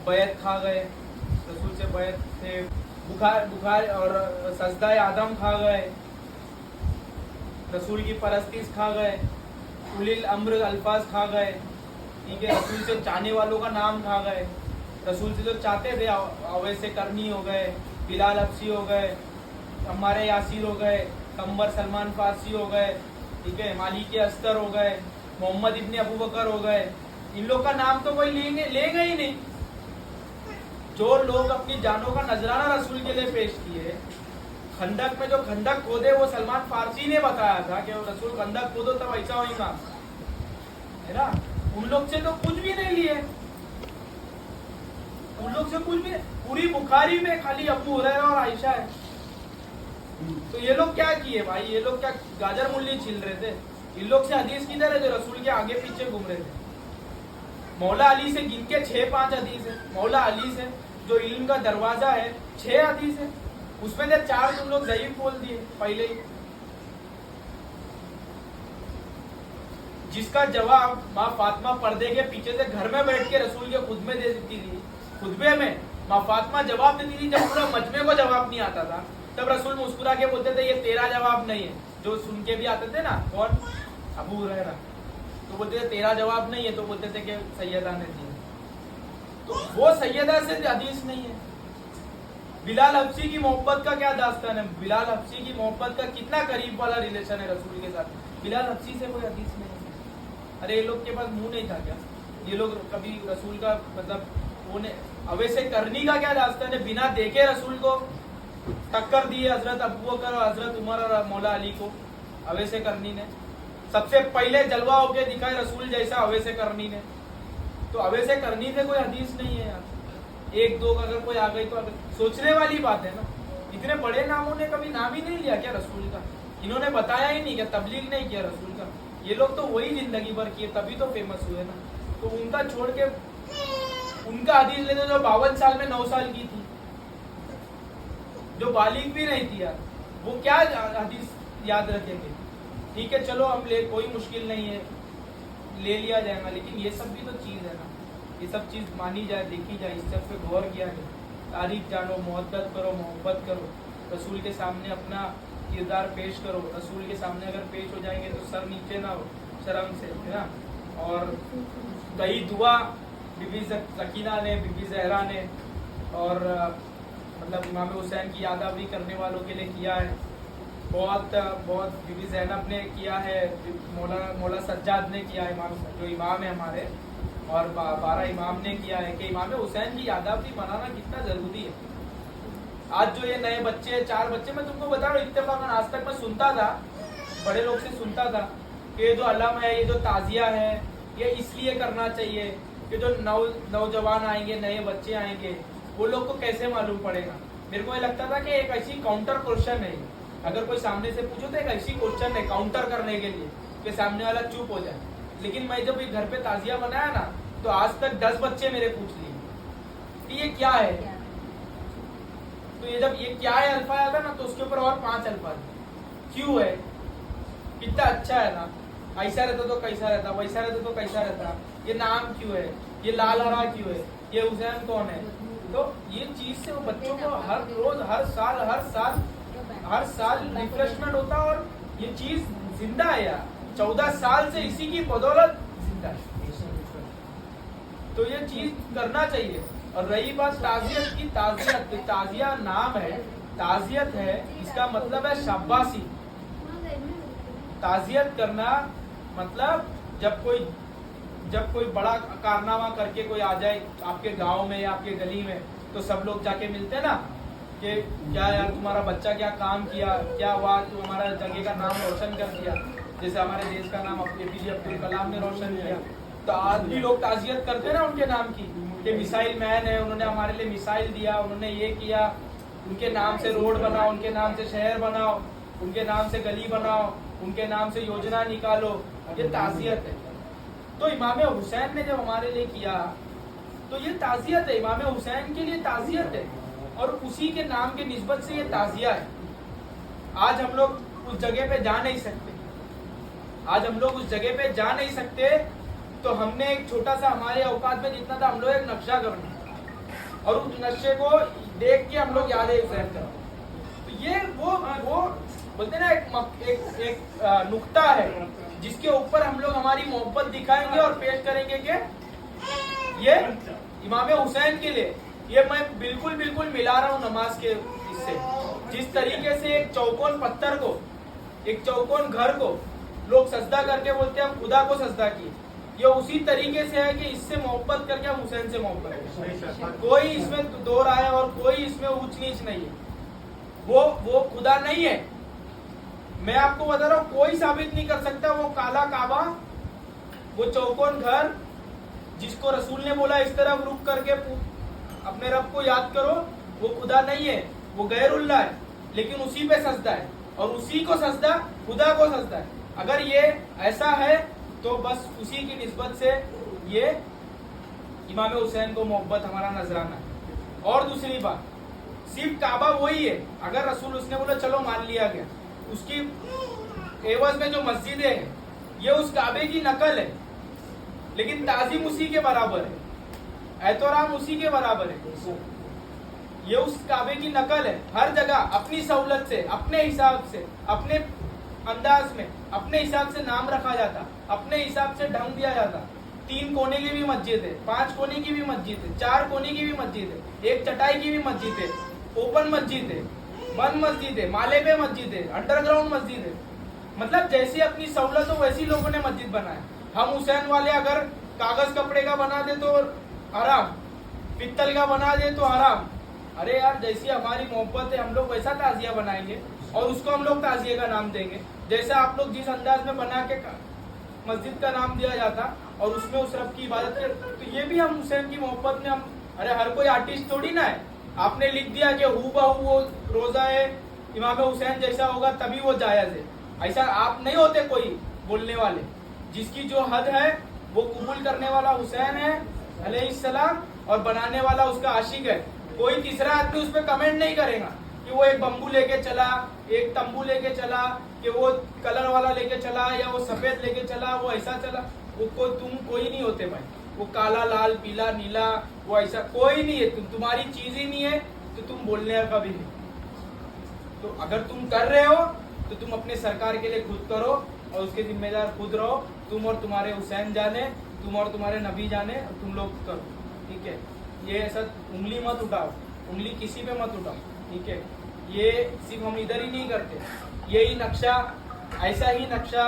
बैत खा गए, रसूल से बैत थे। बुखार और सजदा आदम खा गए, रसूल की परस्तिश खा गए। उलिल अम्र अल्फाज खा गए, ठीक है। रसूल से चाहने वालों का नाम खा गए। रसूल से जो चाहते थे अवैसे करनी हो गए, बिलाल हबशी हो गए, अम्मारे यासिर हो गए, कंबर सलमान फारसी हो गए, ठीक है, मालिक अस्तर हो गए, मोहम्मद इब्ने अबू बकर हो गए। इन लोग का नाम तो कोई लेंगे ही नहीं। जो लोग अपनी जानों का नजराना रसूल के लिए पेश किए, खंडक में जो खंडक खोदे वो सलमान फारसी ने बताया था कि रसूल खंडक खोदो तब ऐसा होगा, है ना। उन लोग से तो कुछ भी नहीं लिए, उन लोग से कुछ भी, पूरी बुखारी में खाली अबू हुरैरा और आयशा है। तो ये लोग क्या किए भाई, ये लोग क्या गाजर मूली छील रहे थे? इन लोग से हदीस किधर है जो रसूल के आगे पीछे घूम रहे थे? मौला अली से गिन के 6-5 हदीस है। मौला अली से जो इल्म का दरवाजा है 6 हदीस है, उसमें से 4 तुम लोग ज़ईफ बोल दिए पहले ही। जिसका जवाब माँ फातिमा पर्दे के पीछे से घर में बैठ के रसूल के खुतबे दे देती थी। खुतबे में माँ फातिमा जवाब देती थी, जब पूरा मजमे को जवाब नहीं आता था तब रसूल मुस्कुरा के बोलते थे ये तेरा जवाब नहीं है। जो सुन के भी आते थे ना, कौन? अबू हुरैरा। तो बोलते थे तेरा जवाब नहीं है, तो बोलते थे कि सैयदा ने दी। तो वो सैयदा से हदीस नहीं है। बिलाल हब्शी की मोहब्बत का क्या दास्तान है? बिलाल हब्शी की मोहब्बत का कितना करीब वाला रिलेशन है रसूल के साथ? बिलाल हब्शी से कोई हदीस नहीं है। अरे ये लोग के पास मुंह नहीं था क्या? ये लोग कभी रसूल का मतलब वो अवैसे करनी का क्या दास्तान है? बिना देखे रसूल को टक्कर दी है हजरत अबू बकर और हजरत उमर और मौला अली को अवैसे करनी ने। सबसे पहले जलवा होके दिखाए रसूल जैसा अवैसे करनी ने। तो अवैसे करनी से कोई हदीस नहीं है यार। एक दो अगर कोई आ गई तो सोचने वाली बात है ना। इतने बड़े नामों ने कभी नाम ही नहीं लिया क्या रसूल का? इन्होंने बताया ही नहीं क्या? तबलीग नहीं किया रसूल का? ये लोग तो वही जिंदगी भर किए, तभी तो फेमस हुए ना। तो उनका छोड़ के उनका हदीस लेते जो 52 साल में 9 साल की थी, जो बालिग भी नहीं थी यार, वो क्या हदीस याद रखेंगे? ठीक है चलो हम ले, कोई मुश्किल नहीं है, ले लिया जाएगा, लेकिन ये सब भी तो चीज़ है ना। ये सब चीज़ मानी जाए, देखी जाए, इस सब पे गौर किया जाए, तारीफ जानो, मोहब्बत करो, रसूल के सामने अपना किरदार पेश करो। रसूल के सामने अगर पेश हो जाएंगे तो सर नीचे ना हो शर्म से, है ना। और कई दुआ बीबी सकीना ने, बीबी जहरा ने और मतलब इमाम हुसैन की यादावरी करने वालों के लिए किया है। बहुत बीबी ज़ैनब ने किया है, मौला सज्जाद ने किया है, जो इमाम है हमारे, और 12 इमाम ने किया है कि इमाम हुसैन की यादावरी बनाना कितना ज़रूरी है। आज जो ये नए बच्चे 4 बच्चे, मैं तुमको बता रहा हूँ इत्तेफाकन आज तक मैं सुनता था, बड़े लोग से सुनता था कि ये जो अलम है, ये जो ताज़िया है, ये इसलिए करना चाहिए कि जो नौजवान आएंगे, नए बच्चे आएंगे, वो लोग को कैसे मालूम पड़ेगा। मेरे को ये लगता था कि एक ऐसी काउंटर क्वेश्चन है, अगर कोई सामने से पूछो तो एक ऐसी क्वेश्चन है काउंटर करने के लिए कि सामने वाला चुप हो जाए। लेकिन मैं जब ये घर पे ताजिया बनाया ना, तो आज तक 10 बच्चे मेरे पूछ लिए कि ये क्या है। तो ये जब ये क्या है अल्फा आया था ना, तो उसके ऊपर और 5 अल्फा क्यों है, कितना अच्छा है ना, ऐसा रहता तो कैसा रहता, वैसा रहता तो कैसा रहता, ये नाम क्यों है, ये लाल हरा क्यों है, ये हुसैन कौन है। तो ये चीज से वो बच्चों को हर रोज हर साल रिफ्रेशमेंट होता, और ये चीज जिंदा है यार। 14 साल से इसी की बदौलत जिंदा है। तो ये चीज करना चाहिए। और रही बात ताजियत की, ताजिया नाम है, ताजियत है, इसका मतलब है शाबाशी। ताजियत करना मतलब जब कोई बड़ा कारनामा करके कोई आ जाए आपके गांव में या आपके गली में, तो सब लोग जाके मिलते हैं ना कि क्या यार तुम्हारा बच्चा क्या काम किया, क्या हुआ, तू हमारा जगह का नाम रोशन कर दिया, जैसे हमारे देश का नाम APJ अब्दुल कलाम ने रोशन किया। तो आज भी लोग ताजियत करते हैं ना उनके नाम की, कि मिसाइल मैन है, उन्होंने हमारे लिए मिसाइल दिया, उन्होंने ये किया, उनके नाम से रोड बनाओ, उनके नाम से शहर बनाओ, उनके नाम से गली बनाओ, उनके नाम से योजना निकालो, ये ताजियत है। तो इमाम हुसैन ने जब हमारे लिए किया तो ये ताजियत है, इमाम हुसैन के लिए ताजियत है, और उसी के नाम के निस्बत से ये ताजिया है। आज हम लोग उस जगह पे जा नहीं सकते, तो हमने एक छोटा सा, हमारे औकात में जितना था, हम लोग एक नक्शा करना, और उस नक्शे को देख के हम लोग याद हुसैन करना। तो ये वो बोलते ना एक नुक्ता है जिसके ऊपर हम लोग हमारी मोहब्बत दिखाएंगे और पेश करेंगे कि ये इमाम हुसैन के लिए। ये मैं बिल्कुल मिला रहा हूँ नमाज के इससे। जिस तरीके से एक चौकोन पत्थर को, एक चौकोन घर को लोग सजदा करके बोलते हैं खुदा को सजदा किए, ये उसी तरीके से है कि इससे मोहब्बत करके हम हुसैन से मोहब्बत करें। कोई इसमें दो राय और कोई इसमें ऊंच नीच नहीं है। वो खुदा नहीं है, मैं आपको बता रहा हूँ, कोई साबित नहीं कर सकता। वो काला काबा, वो चौकोन घर जिसको रसूल ने बोला इस तरफ रुक करके अपने रब को याद करो, वो खुदा नहीं है, वो गैरुल्लाह है, लेकिन उसी पे सजदा है और उसी को सजदा, खुदा को सजदा है। अगर ये ऐसा है तो बस उसी की निस्बत से ये इमाम हुसैन को मोहब्बत हमारा नजराना है। और दूसरी बात, सिर्फ काबा वही है, अगर रसूल उसने बोला चलो मान लिया गया, उसकी एवज में जो मस्जिदें हैं ये उस काबे की नकल है, लेकिन ताजीम उसी के बराबर है, एहतराम उसी के बराबर है, ये उस काबे की नकल है। हर जगह अपनी सहूलत से, अपने हिसाब से, अपने अंदाज में, अपने हिसाब से नाम रखा जाता, अपने हिसाब से ढंग दिया जाता। 3 कोने की भी मस्जिद है, 5 कोने की भी मस्जिद है, 4 कोने की भी मस्जिद है, 1 चटाई की भी मस्जिद है, ओपन मस्जिद है, बंद मस्जिद है, माले पे मस्जिद है, अंडरग्राउंड मस्जिद है। मतलब जैसी अपनी सहूलत हो वैसी लोगों ने मस्जिद बनाया। हम हुसैन वाले अगर कागज कपड़े का बना दे तो हराम, पित्तल का बना दे तो हराम। अरे यार, जैसी हमारी मोहब्बत है हम लोग वैसा ताजिया बनाएंगे और उसको हम लोग ताजिए का नाम देंगे। जैसे आप लोग जिस अंदाज में बना के मस्जिद का नाम दिया जाता और उसमें उस रब की इबादत कर, तो ये भी हम हुसैन की मोहब्बत में हम, अरे हर कोई आर्टिस्ट थोड़ी ना है। आपने लिख दिया कि हूबहू वो रोजा है इमाम हुसैन जैसा होगा तभी वो जायज है, ऐसा आप नहीं होते कोई बोलने वाले। जिसकी जो हद है वो कबूल करने वाला हुसैन है अलैहिस्सलाम और बनाने वाला उसका आशिक है। कोई तीसरा आदमी उस पर कमेंट नहीं करेगा कि वो एक बम्बू लेके चला, एक तंबू लेके चला, कि वो कलर वाला लेके चला या वो सफेद लेके चला, वो ऐसा चला। वो तुम कोई नहीं होते भाई, वो काला लाल पीला नीला वो ऐसा कोई नहीं है, तुम्हारी चीज ही नहीं है तो तुम बोलने का भी नहीं। तो अगर तुम कर रहे हो तो तुम अपने सरकार के लिए खुद करो और उसके जिम्मेदार खुद रहो। तुम और तुम्हारे हुसैन जाने, तुम और तुम्हारे नबी जाने, और तुम लोग करो, ठीक है। ये ऐसा उंगली मत उठाओ, उंगली किसी पे मत उठाओ, ठीक है। ये सिर्फ हम इधर ही नहीं करते, यही नक्शा, ऐसा ही नक्शा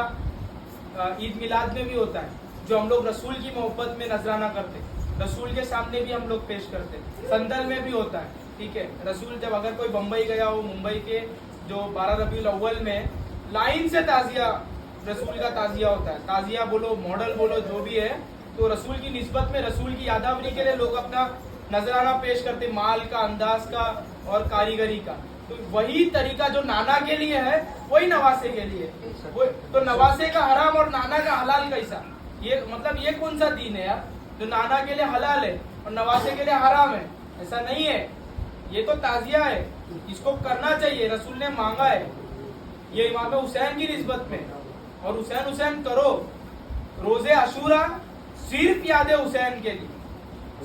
ईद मिलाद में भी होता है, जो हम लोग रसूल की मोहब्बत में नजराना करते, रसूल के सामने भी हम लोग पेश करते। संदल में भी होता है, ठीक है। रसूल जब अगर कोई बम्बई गया हो, मुंबई के जो 12 रबीउल अव्वल में लाइन से ताजिया, रसूल का ताजिया होता है, ताजिया बोलो मॉडल बोलो जो भी है, तो रसूल की निस्बत में रसूल की यादावरी के लिए लोग अपना नजराना पेश करते, माल का, अंदाज का और कारीगरी का। तो वही तरीका जो नाना के लिए है वही नवासे के लिए। वो तो नवासे का हराम और नाना का हलाल कैसा? ये मतलब ये कौन सा दीन है यार, जो नाना के लिए हलाल है और नवासे के लिए हराम है? ऐसा नहीं है, ये तो ताजिया है, इसको करना चाहिए, रसूल ने मांगा है ये इमाम हुसैन की निस्बत में। और हुसैन हुसैन करो। रोजे अशूरा सिर्फ याद हुसैन के लिए,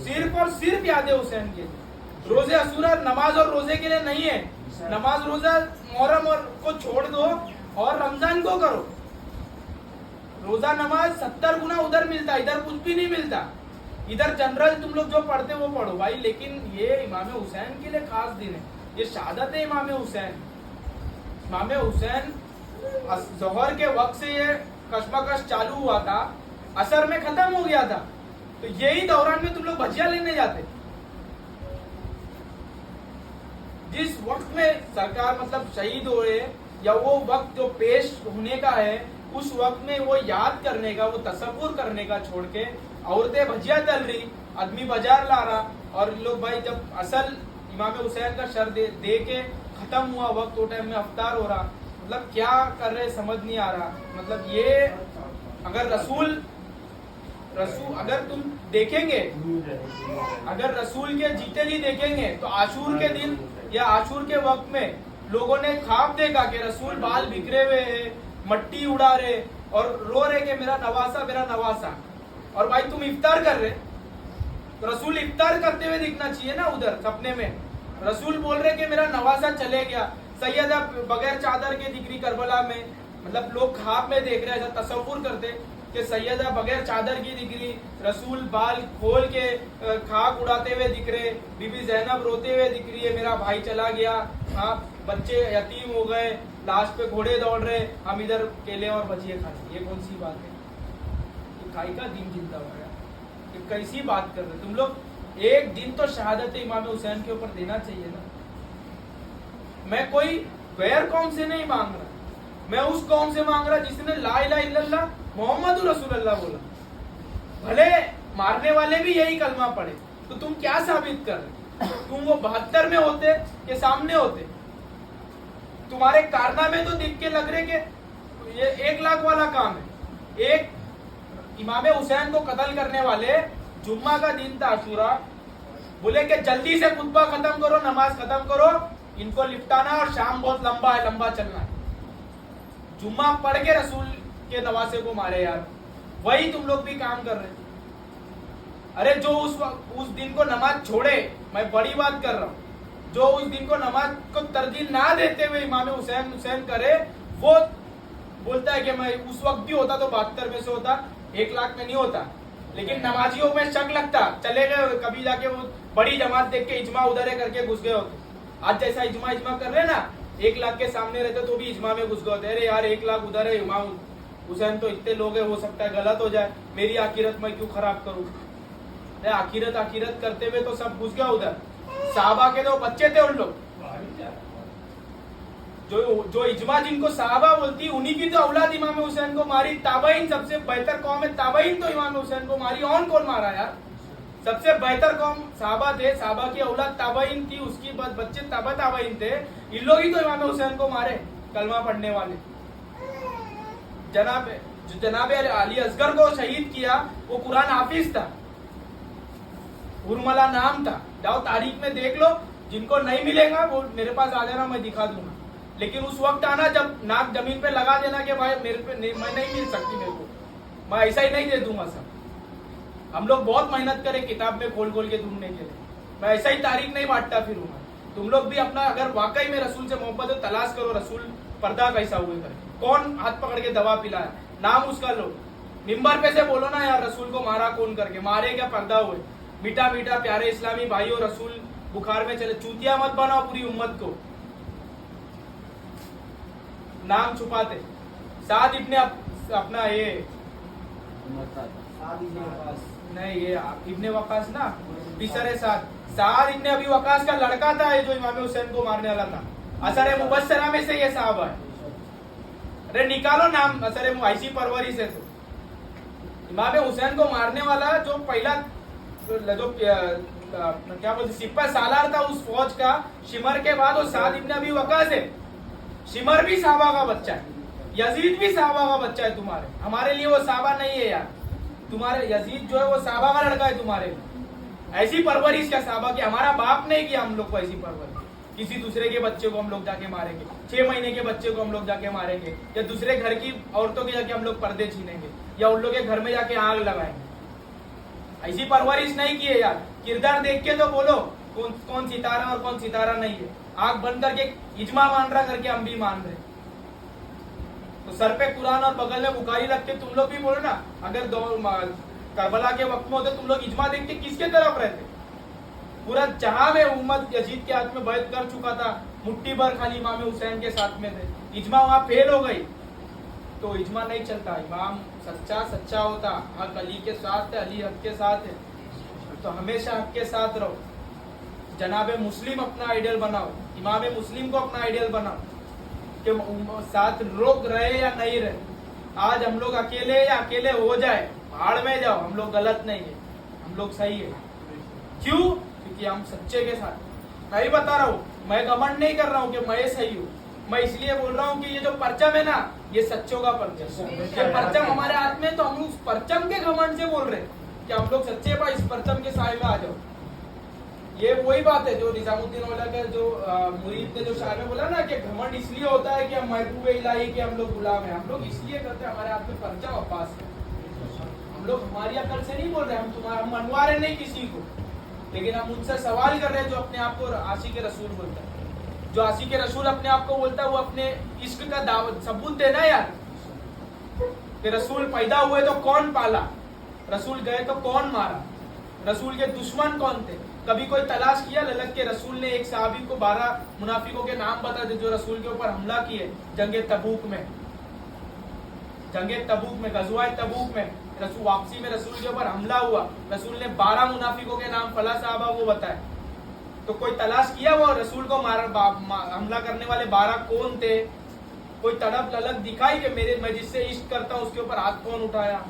सिर्फ और सिर्फ याद हुसैन के लिए। रोजे अशूरा नमाज और रोजे के लिए नहीं है। नमाज रोजा मुहर्रम और को छोड़ दो और रमजान को करो। रोजा नमाज 70 गुना उधर मिलता, इधर कुछ भी नहीं मिलता। इधर जनरल तुम लोग जो पढ़ते वो पढ़ो भाई, लेकिन ये इमाम हुसैन के लिए खास दिन है, ये शहादत है इमाम हुसैन। इमाम हुसैन जोहर के वक्त से ये कशमकश चालू हुआ था, असर में खत्म हो गया था, तो यही दौरान में तुम लोग भजिया लेने जाते। जिस वक्त में सरकार मतलब शहीद हो रहे या वो वक्त जो पेश होने का है, उस वक्त में वो याद करने का, वो तसव्वुर करने का छोड़ के औरतें भजिया तल रही, आदमी बाजार ला रहा, और लोग भाई जब असल इमाम हुसैन का शर दे के खत्म हुआ वक्त, वो टाइम में अफ्तार हो रहा। मतलब क्या कर रहे समझ नहीं आ रहा। मतलब ये अगर रसूल अगर तुम देखेंगे, अगर रसूल के जीते जी देखेंगे तो आशूर के दिन या आशूर के वक्त में लोगों ने ख्वाब देखा कि रसूल बाल बिखरे हुए हैं, मट्टी उड़ा रहे और रो रहे कि मेरा नवासा मेरा नवासा। और भाई तुम इफ्तार कर रहे, तो रसूल इफ्तार करते हुए दिखना चाहिए ना उधर सपने में। रसूल बोल रहे कि मेरा नवासा चले गया। सैयदा बगैर चादर के दिखरी करबला में, मतलब लोग ख्वाब में देख रहे, ऐसा तसव्वुर करते कि सैयदा बगैर चादर की दिख रही, रसूल बाल खोल के खाक उड़ाते हुए दिख रहे, बीबी जैनब रोते हुए दिख रही है, मेरा भाई चला गया, हाँ बच्चे यतीम हो गए, लाश पे घोड़े दौड़ रहे, हम इधर केले और भजिए खा रहे। ये कौन सी बात है? ये खाई का दिन चिंता हो गया, ये कैसी बात कर रहे तुम लोग? एक दिन तो शहादत इमाम हुसैन के ऊपर देना चाहिए ना। मैं कोई गैर कौम से नहीं मांग रहा, मैं उस कौम से मांग रहा जिसने ला इलाहा इल्लल्लाह मोहम्मद रसूलुल्लाह बोला। भले मारने वाले भी यही कलमा पढ़े, तो तुम क्या साबित कर रहे? तुम वो 72 में होते के सामने होते? तुम्हारे कारनामे तो दिख के लग रहे कि ये 1 लाख वाला काम है। एक इमाम हुसैन को कत्ल करने वाले, जुम्मा का दिन था आशूरा, बोले कि जल्दी से खुतबा खत्म करो, नमाज खत्म करो, इनको लिपटाना और शाम बहुत लंबा है, लंबा चलना है। जुम्मा पढ़ के रसूल के नवासे को मारे यार। वही तुम लोग भी काम कर रहे। अरे जो उस दिन को नमाज छोड़े, मैं बड़ी बात कर रहा हूँ, जो उस दिन को नमाज को तरजीह ना देते हुए इमाम हुसैन करे, वो बोलता है कि मैं उस वक्त भी होता तो 72 में से होता, 1 लाख में नहीं होता। लेकिन नमाजियों में शक लगता, चले गए कभी जाके वो बड़ी जमात देख के इजमा उधर है करके घुस गए होते। आज जैसा इजमा कर रहे ना, 1 लाख के सामने रहते तो भी इजमा में घुस गए होते। अरे यार 1 लाख उधर है, इमाम हुसैन तो इतने लोग हैं, हो सकता है गलत हो जाए, मेरी आखिरत मैं क्यों खराब करूं? आखिरत करते हुए तो सब घुस गया उधर। साहबा के तो बच्चे थे उन लोग, जो इजमा जिनको साहबा बोलती, उन्हीं की तो औलाद इमाम हुसैन को मारी। ताबईन सबसे बेहतर कौम है, ताबईन तो इमाम हुसैन को मारी। और कौन मारा यार? सबसे बेहतर कौम साहबा थे, साहबा की औलाद ताबईन थी, उसकी बच्चे ताबईन थे। इन लोग ही तो इमाम हुसैन को मारे, कलमा पढ़ने वाले। जनाब अली असगर को शहीद किया, वो कुरान हाफिज था, उर्मला नाम था। जाओ तारीख में देख लो, जिनको नहीं मिलेगा वो मेरे पास आ जाना, मैं दिखा दूंगा। लेकिन उस वक्त आना जब नाक जमीन पे लगा देना कि भाई मेरे पे मैं नहीं मिल सकती, मेरे को मैं ऐसा ही नहीं दे दूंगा सब। हम लोग बहुत मेहनत करें किताब में खोल के ढूंढने के लिए, मैं ऐसा ही तारीख नहीं बांटता फिरूंगा। तुम लोग भी अपना अगर वाकई में रसूल से मोहब्बत है, तलाश करो रसूल पर्दा कैसा हुए करे, कौन हाथ पकड़ के दवा पिलाया, नाम उसका लो, मिंबर पे से बोलो ना यार रसूल को मारा कौन करके, मारे क्या पर्दा हुए। मीठा मीठा प्यारे इस्लामी भाइयों, रसूल बुखार में चले, चूतिया मत बनाओ पूरी उम्मत को, नाम छुपाते। साद इब्ने अपना ये नहीं, ये इब्ने वकास ना, बिसरे साद इब्ने अबी वकास का लड़का था, ये जो इमाम हुसैन को मारने वाला था। असर मुबस्सरा में से ये साहब है। अरे निकालो नाम, असर ऐसी परवरिश है। तो इमाम हुसैन को मारने वाला जो पहला जो क्या बोलते सिपह सालार था उस फौज का, शिमर के बाद वो साद इब्ने अबी वकास है। शिमर भी साहबा का बच्चा है, यजीद भी साहबा का बच्चा है तुम्हारे। हमारे लिए वो साहबा नहीं है यार, तुम्हारे यजीद जो है वो साहबा का लड़का है तुम्हारे लिए। ऐसी परवरिश क्या साहबा की? हमारा बाप नहीं किया हम लोग को ऐसी परवरिश। किसी दूसरे के बच्चे को हम लोग जाके मारेंगे, 6 महीने के बच्चे को हम लोग जाके मारेंगे, या दूसरे घर की औरतों के जाके हम लोग पर्दे छीनेंगे, या उन लोग के घर में जाके आग लगाएंगे। ऐसी परवरिश नहीं की है यार। किरदार देख के तो बोलो कौन सितारा और कौन सितारा नहीं है। आंख बंद करके इजमा मान रहा करके हम भी मान रहे। तो सर पे कुरान और बगल में बुखारी रख के तुम लोग भी बोलो ना, अगर करबला के वक्त में होते तुम लोग इजमा देख के किसके तरफ रहते? पूरा जहां में उम्मत यजीद के हाथ में बैत कर चुका था, मुट्ठी भर खाली इमाम हुसैन के साथ में थे, इजमा वहां फेल हो गई। तो इजमा नहीं चलता, इमाम सच्चा होता, हक अली के साथ है, अली हक के साथ है, तो हमेशा हक के साथ रहो। जनाब मुस्लिम अपना आइडियल बनाओ, इमाम मुस्लिम को अपना आइडियल बनाओ कि साथ लोग रहे या नहीं रहे। आज हम लोग अकेले या अकेले हो जाए, भाड़ में जाओ, हम लोग गलत नहीं है, हम लोग सही है। क्यों? क्योंकि हम सच्चे के साथ। मैं ही बता रहा हूँ, मैं घमंड नहीं कर रहा हूँ कि मैं सही हूँ, मैं इसलिए बोल रहा हूँ कि ये जो परचम है ना, ये सच्चों का परचम। ये परचम हमारे हाथ में, तो हम उस परचम के घमंड से बोल रहे हैं कि हम लोग सच्चे बा, इस परचम के साए में आ जाओ। ये वही बात है जो निजामुद्दीन औलिया के जो मुरीद ने जो शायर में बोला ना कि घमंड इसलिए होता है कि हम महबूब इलाही के हम लोग गुलाम हैं। हम लोग इसलिए करते हैं, हमारे हाथ में परचम अब्बास है। हम लोग हमारी अकल से नहीं बोल रहे, हम मनवा रहे नहीं किसी को, लेकिन हम उनसे सवाल कर रहे हैं जो अपने आप को आशिक रसूल बोलता है। जो आशिक रसूल अपने आप को बोलता है, वो अपने इश्क का दावत सबूत देना यार कि रसूल पैदा हुए तो कौन पाला, रसूल गए तो कौन मारा, रसूल के दुश्मन कौन थे। कभी कोई तलाश किया ललक के रसूल ने एक सहाबी को 12 मुनाफिकों के नाम बता दे जो रसूल के ऊपर हमला किए जंगे तबूक में, गज़वाए तबूक में रसूल वापसी में रसूल के ऊपर हमला हुआ, रसूल ने 12 मुनाफिकों के नाम फला साहबा वो बताए। तो कोई तलाश किया वो रसूल को हमला करने वाले 12 कौन थे? कोई तड़प ललक दिखाई कि मैं जिससे इश्क करता हूँ उसके ऊपर हाथ कौन उठाया?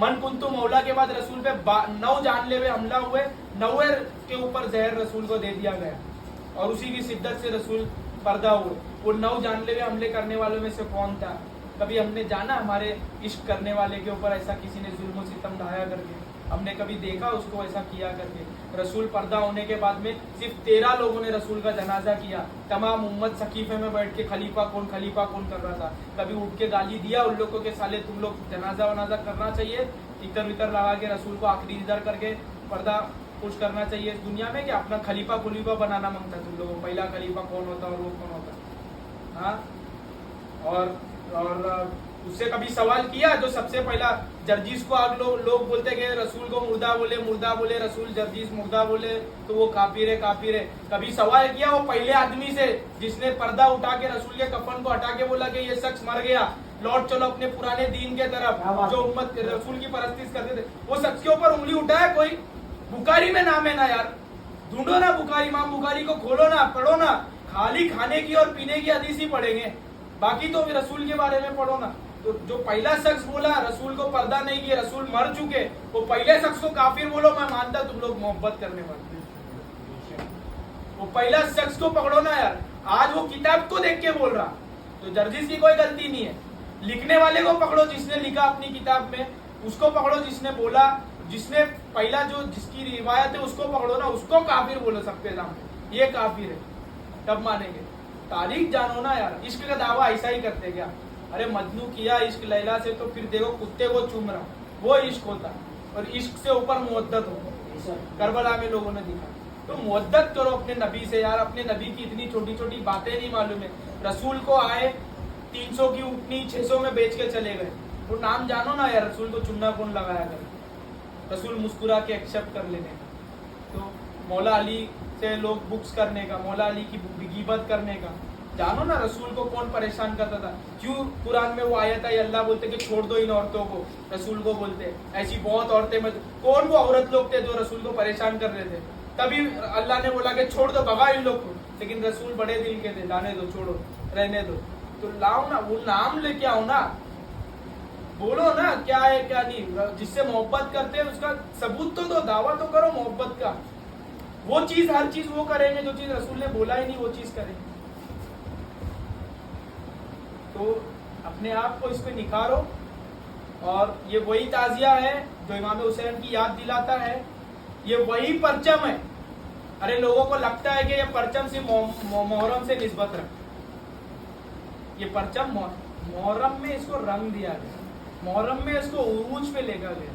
मन कुंतु मौला के बाद रसूल पे 9 जानलेवा हमला हुए, 90 के ऊपर जहर रसूल को दे दिया गया और उसी की शिद्दत से रसूल पर्दा हुए। वो 9 जानलेवा हमले करने वालों में से कौन था? कभी हमने जाना हमारे इश्क करने वाले के ऊपर ऐसा किसी ने जुल्म सितम ढाया करके? हमने कभी देखा उसको ऐसा किया करके? रसूल पर्दा होने के बाद में सिर्फ 13 लोगों ने रसूल का जनाजा किया। तमाम उम्मत सकीफे में बैठ के खलीफा कौन कर रहा था। कभी उठ के गाली दिया उन लोगों के, साले तुम लोग जनाजा वनाजा करना चाहिए, इतर वितर लगा के रसूल को आखिरी इधर करके पर्दा कुछ करना चाहिए इस दुनिया में, कि अपना खलीफा कुलीफा बनाना मांगता तुम लोगों? पहला खलीफा कौन होता और वो कौन होता? हाँ, और उससे कभी सवाल किया जो सबसे पहला जर्जीस को आग लोग बोलते कि रसूल को मुर्दा बोले रसूल जर्जीस मुर्दा बोले तो वो काफिर है। कभी सवाल किया वो पहले आदमी से जिसने पर्दा उठा के रसूल के कफन को हटा के बोला कि ये शख्स मर गया, लौट चलो अपने पुराने दीन के तरफ, जो उम्मत रसूल की परस्तिश करते थे, वो शख्स के ऊपर उंगली उठाया कोई? बुखारी में नाम है ना यार, ढूंढो ना बुखारी, इमाम बुखारी को खोलो ना, पढ़ो ना, खाली खाने की और पीने की हदीस ही पढ़ेंगे, बाकी तो रसूल के बारे में पढ़ो ना। तो जो पहला शख्स बोला रसूल को पर्दा नहीं किया, रसूल मर चुके, वो पहले शख्स को काफिर बोलो, मैं मानता तुम लोग मोहब्बत करने वाले, वो पहला शख्स को पकड़ो ना यार। आज वो किताब को देख के बोल रहा, तो जर्जिस की कोई गलती नहीं है। लिखने वाले को पकड़ो जिसने लिखा अपनी किताब में, उसको पकड़ो जिसने बोला, जिसने पहला जो जिसकी रिवायत है उसको पकड़ो ना, उसको काफिर बोलो सबके सामने, ये काफिर है, तब मानेंगे। तारीख जानो ना यार। इश्क का दावा ऐसा ही करते क्या? अरे मजनू किया इश्क लैला से तो फिर देखो कुत्ते को चूम रहा, वो इश्क होता। और इश्क से ऊपर मुवद्दत हो, करबला में लोगों ने दिखा। तो मुवद्दत करो अपने नबी से यार। अपने नबी की इतनी छोटी छोटी बातें नहीं मालूम है। रसूल को आए 300 की उठनी 600 में बेच के चले गए, वो नाम जानो ना यार। रसूल को चुन्ना कौन लगाया कर? रसूल मुस्कुरा के एक्सेप्ट कर लेने का। तो मौला अली से लोग बुक्स करने का, मौला अली की गिबत करने का, जानो ना रसूल को कौन परेशान करता था। क्यों कुरान में वो आयत है, अल्लाह बोलते कि छोड़ दो इन औरतों को, रसूल को बोलते ऐसी बहुत औरतें में कौन वो औरत लोग थे जो रसूल को परेशान कर रहे थे? तभी अल्लाह ने बोला कि छोड़ दो, भगा इन लोग को। लेकिन रसूल बड़े दिल के थे, लाने दो, छोड़ो, रहने दो। तो लाओ ना, वो नाम लेके आओ ना, बोलो ना क्या है क्या नहीं। जिससे मोहब्बत करते हैं उसका सबूत तो दो, दावा तो करो मोहब्बत का। वो चीज, हर चीज वो करेंगे जो चीज रसूल ने बोला ही नहीं वो चीज करेंगे। तो अपने आप को इस पे निखारो। और ये वही ताजिया है जो इमाम हुसैन की याद दिलाता है, ये वही परचम है। अरे लोगों को लगता है कि ये परचम सिर्फ मुहर्रम से निस्बत रखता, ये परचम मुहर्रम में इसको रंग दिया गया, मुहर्रम में इसको उरूज पे लेकर गया।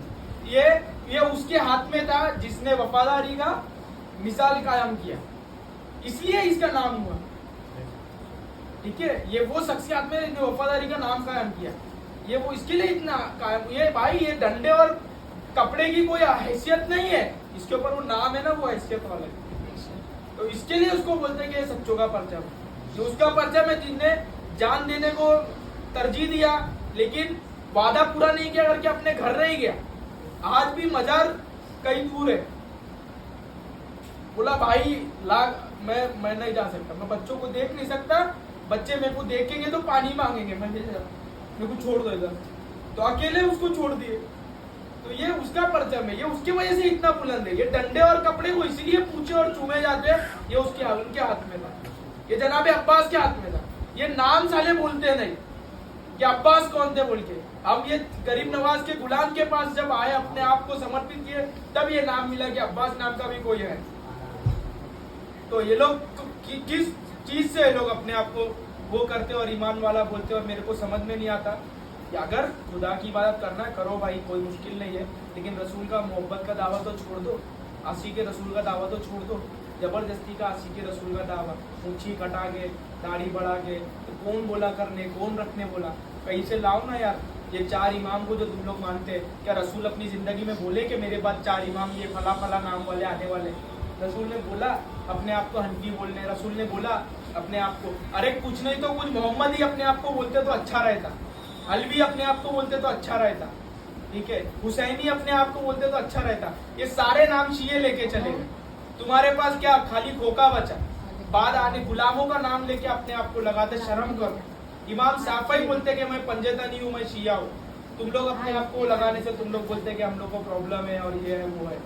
ये उसके हाथ में था जिसने वफादारी का मिसाल कायम किया, इसलिए इसका नाम हुआ। ठीक है, ये वो शख्सियत में जो वफादारी का नाम कायम किया, ये वो इसके लिए इतना कायम। ये भाई ये डंडे और कपड़े की कोई हैसियत नहीं है, इसके ऊपर वो नाम है ना, वो हैसियत वाला है। तो इसके लिए उसको बोलते हैं कि ये सच्चों का परचम, जो उसका परचम है जिसने जान देने को तरजीह दिया लेकिन वादा पूरा नहीं किया करके अपने घर रह गया। आज भी मजार कहीं दूर है, बोला भाई मैं नहीं जा सकता, मैं बच्चों को देख नहीं सकता, बच्चे मेरे को देखेंगे तो पानी मांगेंगे, मेरे को छोड़ दो इधर, तो अकेले उसको छोड़ दिए। तो ये उसका परचम है, ये उसकी वजह से इतना बुलंद है। ये डंडे और कपड़े को इसलिए पूछे और चूमे जाते हैं, ये उनके हाथ में था, ये जनाबे अब्बास के हाथ में था। ये नाम साले बोलते नहीं कि अब्बास कौन थे बोल के। अब ये गरीब नवाज के गुलाम के पास जब आए, अपने आप को समर्पित किए, तब ये नाम मिला कि अब्बास नाम का भी कोई है। तो ये लोग तो किस चीज से लोग अपने आप को वो करते और ईमान वाला बोलते, और मेरे को समझ में नहीं आता कि अगर खुदा की इबादत करना है करो भाई, कोई मुश्किल नहीं है, लेकिन रसूल का मोहब्बत का दावा तो छोड़ दो, आशिक रसूल का दावा तो छोड़ दो। जबरदस्ती का आशिक रसूल का दावा, ऊंची कटा के दाढ़ी बढ़ा के, तो कौन बोला करने, कौन रखने बोला? कहीं से लाओ ना यार। ये 4 इमाम को जो तुम लोग मानते हैं, क्या रसूल अपनी जिंदगी में बोले कि मेरे बाद 4 इमाम ये फला फला नाम वाले आने वाले? रसूल ने बोला अपने आप को हनफी बोलने, रसूल ने बोला अपने आप को, अरे कुछ नहीं तो कुछ मोहम्मद ही अपने आप को बोलते तो अच्छा रहता, अलवी अपने आप को बोलते तो अच्छा रहता, ठीक है, हुसैनी अपने आप को बोलते तो अच्छा रहता। ये सारे नाम शिये लेके चले गए, तुम्हारे पास क्या खाली खोका बचा? बाद आने गुलामों का नाम लेके अपने आप को लगाते, शर्म करो। इमाम शाफई बोलते कि मैं पंजतनी हूँ, मैं शिया हूँ, तुम लोग अपने आप को लगाने से तुम लोग बोलते हैं कि हम लोग को प्रॉब्लम है और ये है वो है।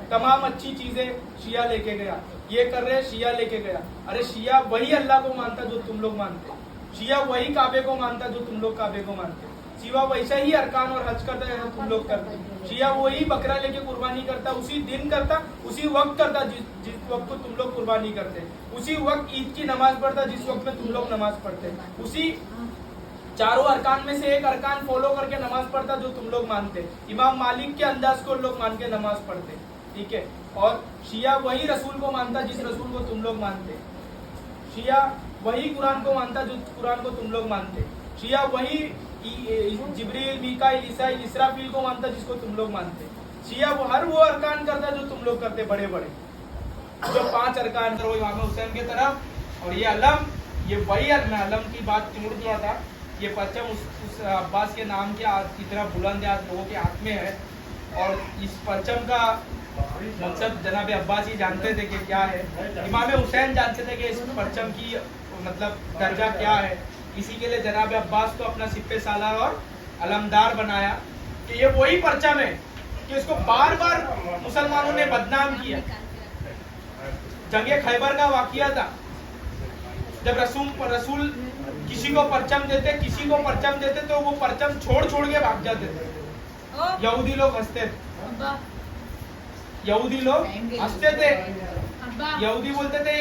तमाम अच्छी चीजें शिया लेके गया, ये कर रहे शिया लेके गया। अरे शिया वही अल्लाह को मानता जो तुम लोग मानते, शिया वही काबे को मानता जो तुम लोग काबे को मानते, शिया वैसा ही अरकान और हज करता जैसा तुम लोग करते, शिया वही बकरा लेके कुर्बानी करता, उसी दिन करता, उसी वक्त करता जिस वक्त को तुम लोग कुर्बानी करते, उसी वक्त ईद की नमाज पढ़ता जिस वक्त में तुम लोग नमाज पढ़ते, उसी चारों अरकान में से एक अरकान फॉलो करके नमाज पढ़ता जो तुम लोग मानते, इमाम मालिक के अंदाज को लोग मान के नमाज पढ़ते, ठीक है। और शिया वही रसूल को मानता जिस रसूल को तुम लोग मानते, शिया वही कुरान को मानता जो कुरान को तुम लोग मानते, शिया वही जिब्रील, मीकाईल, ईसाईल, इसराफील को मानता जिसको तुम लोग मानते, शिया हर वो अरकान करता जो तुम लोग करते, बड़े बड़े जो 5 अरकान करो इमाम हुसैन की तरफ। और ये अलम, ये वही अलम की बात छोड़ दिया था, ये परचम उस अब्बास के नाम की तरह बुलंद आज लोगों के हाथ में है। और इस परचम का मकसद जनाब अब्बास ही जानते थे कि क्या है, इमाम हुसैन जानते थे कि इस परचम की मतलब दर्जा क्या है। इसी के लिए जनाब अब्बास को अपना सिप्पे सालार और अलमदार बनाया कि ये वही परचम है कि इसको बार बार मुसलमानों ने बदनाम किया। जंगे खैबर का वाकया था, जब रसूल किसी को परचम देते तो वो परचम छोड़ के भाग जाते थे। यहूदी लोग हंसते थे, यहूदी बोलते थे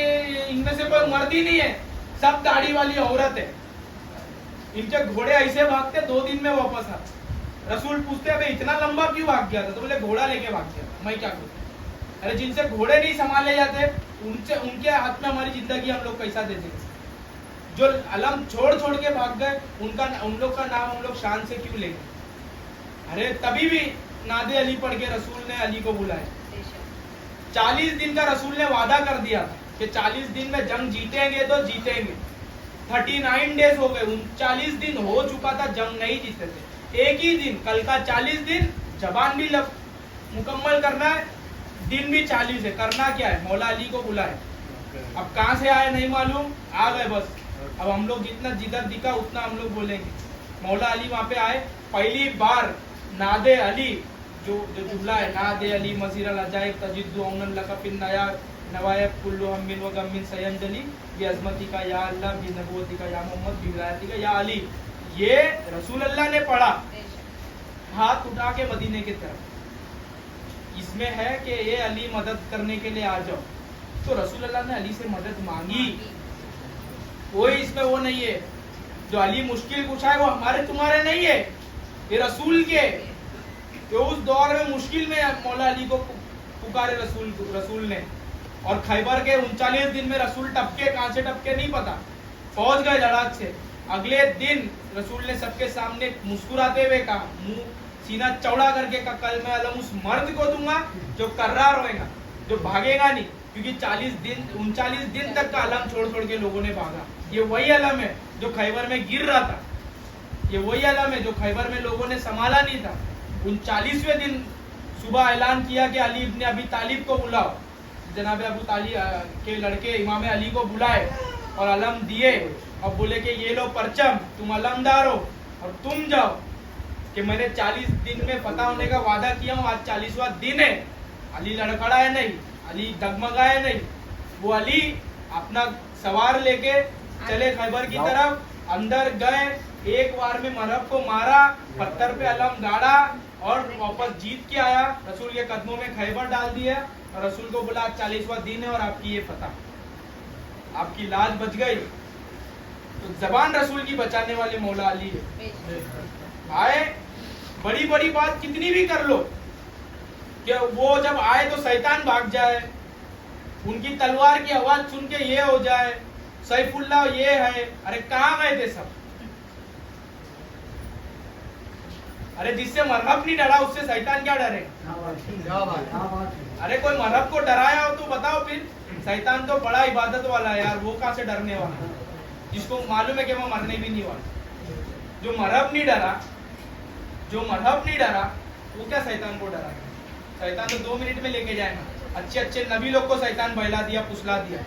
इनमें से कोई मर्द ही नहीं है, सब दाढ़ी वाली औरत है। इनके घोड़े ऐसे भागते 2 दिन में वापस आते। रसूल पूछते हैं इतना लंबा क्यों भाग गया था, तो बोले घोड़ा लेके भाग गया, मैं क्या करूं। अरे जिनसे घोड़े नहीं संभाले जाते उनके हाथ में हमारी जिंदगी हम लोग कैसा दे देंगे। जो अलम छोड़ के भाग गए उन लोग का नाम हम लोग शान से क्यों लेंगे। अरे तभी भी नादे अली पढ़ के रसूल ने अली को बुलाया। 40 दिन का रसूल ने वादा कर दिया था कि 40 दिन में जंग जीतेंगे तो जीतेंगे। 39 डेज हो गए, 39 दिन हो चुका था, जंग नहीं जीते थे। एक ही दिन, कल का 40 दिन, जबान भी मुकम्मल करना है, दिन भी 40 है, करना क्या है, मौला अली को बुलाए। अब कहाँ से आए नहीं मालूम, आ गए बस। अब हम लोग जिधर दिखा उतना हम लोग बोलेंगे। मौला अली वहाँ पे आए, पहली बार नादे अली जो जुमला है, नादे अली मजीर अल अजाइब तजिद्दु औनन लका फिन नया नवायब कुल्लु हम्मिन व गम्मिन सयंजली बि अज़मती का या अल्लाह, बि नबुवती का या मोहम्मद, बि विलायती का या अली। ये रसूल अल्लाह ने पढ़ा हाथ उठा के मदीने की तरफ। इसमें है कि ये अली मदद करने के लिए आ जाओ, तो रसूल अल्लाह ने अली से मदद मांगी। कोई इसमें वो नहीं है जो अली मुश्किल पूछा है वो हमारे तुम्हारे नहीं है, ये रसूल के। तो उस दौर में मुश्किल में मौला अली को पुकारे रसूल ने। और खैबर के 39 दिन में रसूल टपके, कहां से टपके नहीं पता, पहुंच गए लड़ाक से। अगले दिन रसूल ने सबके सामने मुस्कुराते हुए कहा, मुंह सीना चौड़ा करके कहा, कल मैं अलम उस मर्द को दूंगा जो कर्रार होएगा, जो भागेगा नहीं। क्योंकि 39 दिन तक का अलम छोड़ के लोगों ने भागा। ये वही अलम है जो खैबर में गिर रहा था, ये वही अलम है जो खैबर में लोगों ने संभाला नहीं था। 39वें दिन सुबह ऐलान किया कि अली इब्ने अबी तालिब को बुलाओ। जनाब अबू तालिब के लड़के इमाम अली को बुलाए और अलम दिए और बोले कि ये लो परचम, तुम अलमदार हो और तुम जाओ कि मैंने 40 दिन में फतह होने का वादा किया हूँ, आज 40वां दिन है। अली लड़खड़ा है नहीं, अली डगमगा है नहीं, वो अली अपना सवार लेके चले खैबर की तरफ। अंदर गए, एक बार में मरहब को मारा, पत्थर पे अलम गाड़ा और वापस जीत के आया। रसूल के कदमों में खैबर डाल दिया और रसूल को बोला 40वां दिन है और आपकी ये फतह, आपकी लाज बच गई। तो जबान रसूल की बचाने वाले मौला अली है। आए, बड़ी बड़ी बात कितनी भी कर लो कि वो जब आए तो शैतान भाग जाए, उनकी तलवार की आवाज सुन के ये हो जाए, सैफुल्लाह ये है। अरे कहाँ गए थे सब। अरे जिससे मरहब नहीं डरा उससे शैतान क्या डरे। अरे कोई मरहब को डराया हो तो बताओ फिर। शैतान तो बड़ा इबादत वाला है यार, वो कहाँ से डरने वाला, जिसको मालूम है कि वो मरने भी नहीं वाला। जो मरहब नहीं डरा वो क्या शैतान को डरा। शैतान तो 2 मिनट में लेके जाएगा। अच्छे नबी लोग को शैतान बहला दिया, फुसला दिया,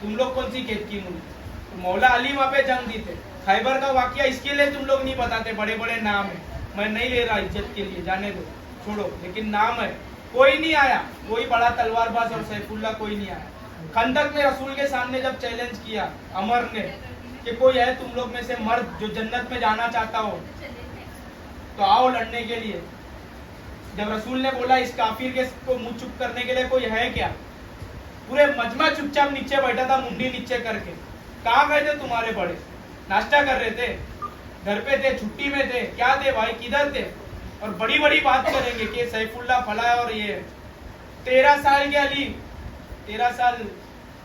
तुम लोग कौन सी खेत की मूली। तो मौला अली वहां पे जंग जीते। खैबर का वाकया इसके लिए तुम लोग नहीं बताते, बड़े बड़े नाम है। मैं नहीं ले रहा इज्जत के लिए, जाने दो, छोड़ो, लेकिन नाम है। कोई नहीं आया, कोई बड़ा तलवारबाज और सैफुल्ला कोई नहीं आया। खंदक में रसूल के सामने जब चैलेंज किया अमर ने कि कोई है तुम लोग में से मर्द जो जन्नत में जाना चाहता हो तो आओ लड़ने के लिए। जब रसूल ने बोला इस काफिर के को मुंह चुप करने के लिए कोई है क्या, पूरे मजमा चुपचाप नीचे बैठा था, मुंडी नीचे करके। कहाँ गए थे तुम्हारे बड़े? नाश्ता कर रहे थे, घर पे थे, छुट्टी में थे, क्या थे भाई, किधर थे? और बड़ी बड़ी बात करेंगे कि सैफुल्ला फला है और ये 13 साल के अली, 13 साल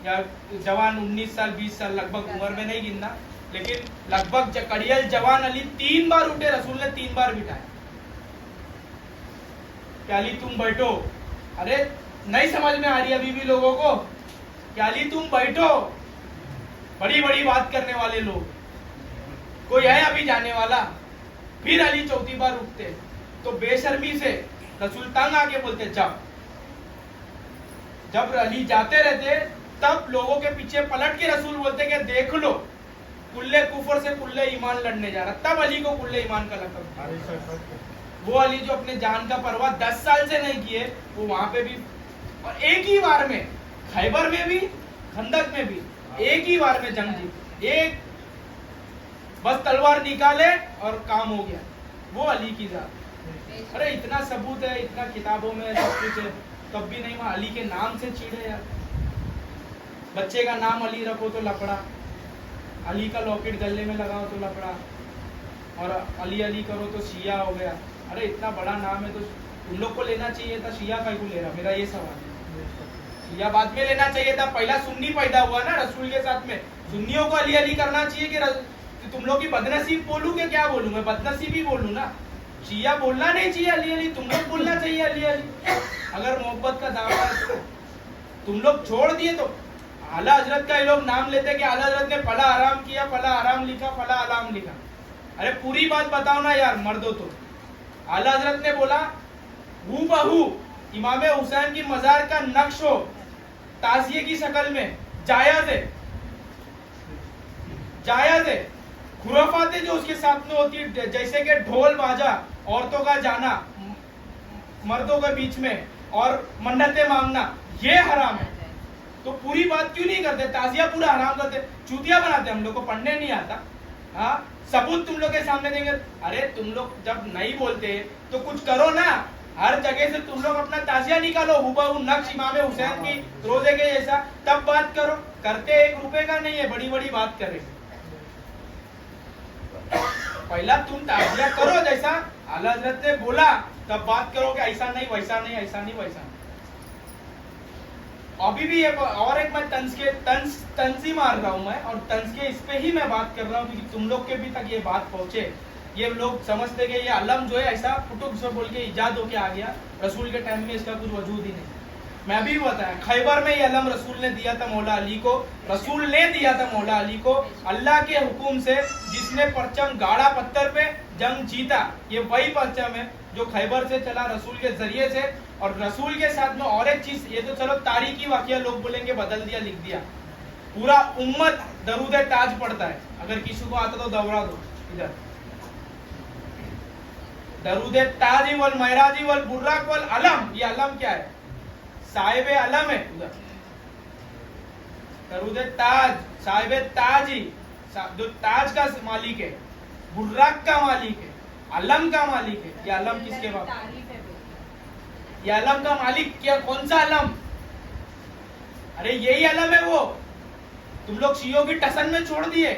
या जवान 19 साल 20 साल लगभग उम्र में नहीं गिनना, लेकिन लगभग कड़ियल जवान अली 3 बार उठे, रसूल ने 3 बार बिठाया कि अली तुम बैठो। अरे नहीं समझ में आ रही अभी भी लोगों को कि अली तुम बैठो। बड़ी बड़ी बात करने वाले लोग, कोई है अभी जाने वाला? फिर अली चौथी बार उठते तो बेशर्मी से रसूल तंग आके बोलते जाओ। जब अली जाते रहते तब लोगों के पीछे पलट के रसूल बोलते कि देख लो कुल्ले कुफर से कुल्ले ईमान लड़ने जा रहा। तब अली को कुल्ले ईमान का लक़ब। वो अली जो अपने जान का परवाह 10 साल से नहीं किए, वो वहां पे भी और एक ही बार में, खैबर में भी खंदक में भी एक ही बार में जंग जीत, एक बस तलवार निकाले और काम हो गया। वो अली की जात। अरे इतना सबूत है, इतना किताबों में सब कुछ है, तब भी नहीं अली के नाम से चिढ़े यार। बच्चे का नाम अली रखो तो लफड़ा, अली का लॉकेट गले में लगाओ तो लफड़ा, और अली अली करो तो शिया हो गया। अरे इतना बड़ा नाम है तो तुम लोग को लेना चाहिए था, शिया का क्यों ले रहा? मेरा ये सवाल है। शिया बाद में लेना चाहिए था, पहला सुन्नी पैदा हुआ ना रसूल के साथ में। सुन्नियों को अली अली करना चाहिए कि तुम लोग की बदनसीब बोलूं कि क्या बोलूं? मैं बदनसीब ही बोलूं ना। शिया बोलना नहीं चाहिए अली अली, तुम लोग बोलना चाहिए अली अली। अगर मोहब्बत का दावा है तो तुम लोग छोड़ दिए तो आला हजरत का ये लोग नाम लेते कि आला हजरत ने फला आराम किया, फला आराम लिखा, फला आलाम लिखा। अरे पूरी बात बताओ ना यार मर्दो। तो आला हजरत ने बोला हूबहू इमाम हुसैन की मजार का नक्श हो ताजिए की शक्ल में, जायज है, जायज है। खुराफातें जो उसके साथ में होती है जैसे कि ढोल बाजा, औरतों का जाना मर्दों के बीच में और मन्नतें मांगना, ये हराम है। तो पूरी बात क्यों नहीं करते? ताजिया पूरा हराम करते, चूतिया बनाते। हम लोग को पढ़ने नहीं आता। हाँ सबूत तुम लोग के सामने देंगे। अरे तुम लोग जब नहीं बोलते तो कुछ करो ना, हर जगह से तुम लोग अपना ताजिया निकालो, हुबहू नक्श इमाम हुसैन की रोजे के जैसा, तब बात करो। करते 1 रुपए का नहीं है, बड़ी बड़ी बात करेंगे। पहला तुम ताजिया करो जैसा आला हजरत ने बोला, तब बात करो कि ऐसा नहीं वैसा नहीं, ऐसा नहीं वैसा नहीं। अभी भी और एक मैं तंज ही मार रहा हूं मैं, और तंज के इस पे ही मैं बात कर रहा हूं क्योंकि तुम लोग के भी तक ये बात पहुंचे। ये लोग समझते कि ये अलम जो है ऐसा फुटुक से बोल के इजाद होके आ गया, रसूल के टाइम में इसका कुछ वजूद ही नहीं। मैं अभी बताया खैबर में ये अलम रसूल ने दिया था मौला अली को, रसूल ने दिया था मौला अली को अल्लाह के हुक्म से। जिसने परचम गाड़ा पत्थर पे जंग जीता, ये वही परचम है जो खैबर से चला रसूल के जरिए से। और रसूल के साथ में और एक चीज, ये तो चलो तारीखी वाकया लोग बोलेंगे बदल दिया लिख दिया, पूरा उम्मत दरूद ताज पढ़ता है। अगर किसी को आता तो दोहरा दो इधर, दरूद ताज वल महराजी वल बुर्राक वल अलम। ये अलम क्या है? साहिब अलम है उधर, दरूद ताज, साहिब ताज ही जो ताज का मालिक है, बुर्राक का मालिक है, अलम का मालिक है। ये अलम किसके बाप? ये अलम का मालिक क्या? कौन सा अलम? अरे यही अलम है वो। तुम लोग शियों की टसन में छोड़ दिए।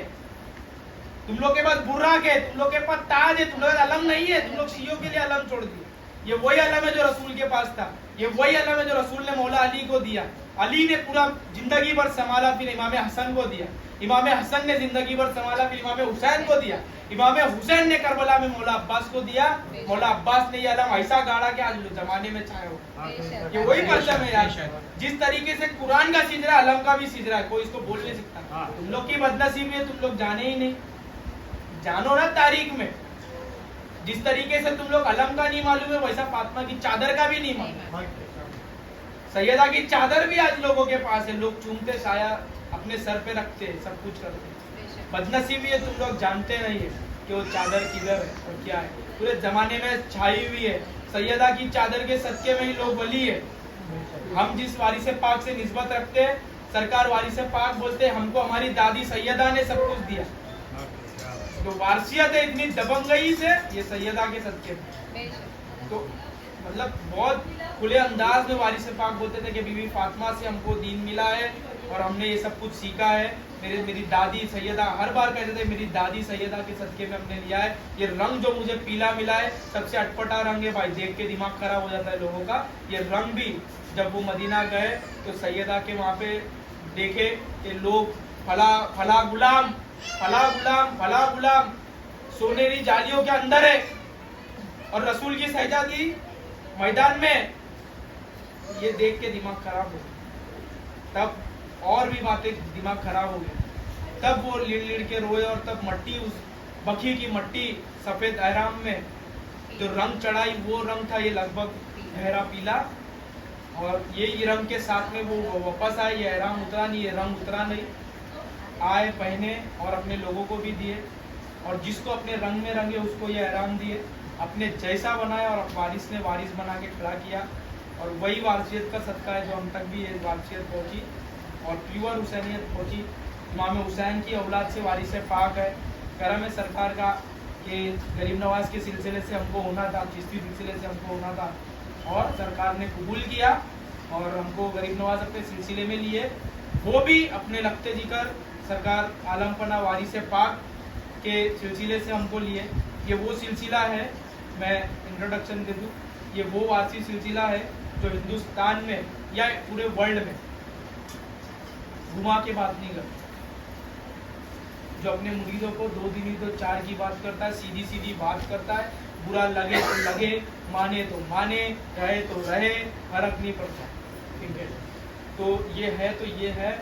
तुम लोग के पास बुर्राक है, तुम लोग के पास ताज है, तुम लोग अलम नहीं है। तुम लोग शियों के लिए अलम छोड़ दिए। ये वही अलम है जो रसूल के पास था, ये वही अलम है जो रसूल ने मौला अली को दिया। अली ने पूरा जिंदगी भर संभाला, फिर इमाम हसन को दिया। इमाम हसन ने जिंदगी भर संभाला, फिर इमाम हुसैन को दिया। इमाम हुसैन ने करबला में मौला अब्बास को दिया। मौला अब्बास ने ये अलम ऐसा गाड़ा कि आज जमाने में छाया हो। ये वही परचम है यार। जिस तरीके से कुरान का सिजरा अलम का भी सिजरा है, कोई इसको बोल नहीं सकता। तुम लोग की बदनसीबी है, तुम लोग जाने ही नहीं। जानो ना तारीख में, जिस तरीके से तुम लोग अलम का नहीं मालूम है, वैसा फातिमा की चादर का भी नहीं मालूम। सैयदा की चादर भी आज लोगों के पास है, लोग चूमते, साया अपने सर पे रखते, सब कुछ करते। बदनसीबी है, तुम लोग जानते नहीं है। कि वो चादर किधर है और क्या है, पूरे जमाने में छाई हुई है। सैयदा की चादर के सदके में ही लोग वली है। हम जिस वारिस पाक से निस्बत रखते हैं, सरकार वारिस पाक बोलते हैं, हमको हमारी दादी सैयदा ने सब कुछ दिया। तो वारसियत है इतनी दबंगई से ये सैयदा के सदके में। तो मतलब बहुत खुले अंदाज में वारिस पाक बोलते थे कि बीवी फातिमा से हमको दीन मिला है और हमने ये सब कुछ सीखा है। मेरी दादी सैयदा हर बार कहते थे, मेरी दादी सैयदा के सदके में हमने लिया है। ये रंग जो मुझे पीला मिला है सबसे अटपटा रंग है भाई, देख के दिमाग खराब हो जाता है लोगों का। ये रंग भी जब वो मदीना गए तो सैयदा के वहाँ पे देखे कि लोग फला गुलाम फला गुलाम फला गुलाम सोनेरी जालियों के अंदर है और रसूल की सैयदी मैदान में, ये देख के दिमाग खराब हो गया। तब और भी बातें दिमाग खराब हो गई। तब वो लिड़ के रोए और तब मट्टी, उस बखी की मट्टी सफेद एहराम में जो रंग चढ़ाई वो रंग था ये लगभग गहरा पीला, और ये रंग के साथ में वो वापस आए। ये एहराम उतरा नहीं, ये रंग उतरा नहीं, आए पहने और अपने लोगों को भी दिए, और जिसको अपने रंग में रंगे उसको ये एहराम दिए, अपने जैसा बनाया और वारिस ने वारिस बना के खड़ा किया। और वही वारसियत का सदका है जो हम तक भी ये वारसियत पहुंची और प्योर हुसैनियत पहुंची। इमाम हुसैन की औलाद से वारिस पाक है। करम है सरकार का कि गरीब नवाज के सिलसिले से हमको होना था, चिश्ती सिलसिले से हमको होना था, और सरकार ने कबूल किया और हमको गरीब नवाज अपने सिलसिले में लिए। वो भी अपने लगते जिक्र सरकार आलमपना वारिस पाक के सिलसिले से हमको लिए। ये वो सिलसिला है, मैं इंट्रोडक्शन दे दूँ, ये वो वारसी सिलसिला है जो हिंदुस्तान में या पूरे वर्ल्ड में घुमा के बात नहीं करता, जो अपने मुरीदों को 2 दिन ही तो 4 की बात करता है, सीधी सीधी बात करता है, बुरा लगे तो लगे, माने तो माने, रहे तो रहे, फर्क नहीं पड़ता। ठीक है, तो ये है, तो ये है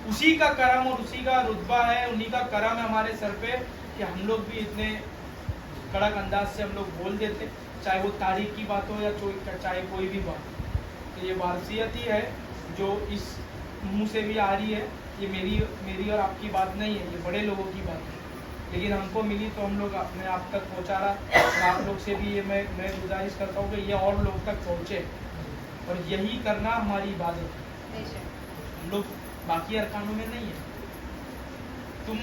उसी का करम और उसी का रुतबा है, उन्हीं का करम है हमारे सर पे कि हम लोग भी इतने कड़क अंदाज से हम लोग बोल देते, चाहे वो तारीख की बात हो या चाहे कोई भी बात। तो ये वारसियत ही है जो इस मुंह से भी आ रही है। ये मेरी और आपकी बात नहीं है, ये बड़े लोगों की बात है, लेकिन हमको मिली तो हम लोग अपने आप तक पहुंचा रहा। और आप लोग से भी ये मैं गुजारिश करता हूँ कि ये और लोग तक पहुँचे, और यही करना हमारी इबादत है। हम लोग बाकी अरकानों में नहीं है।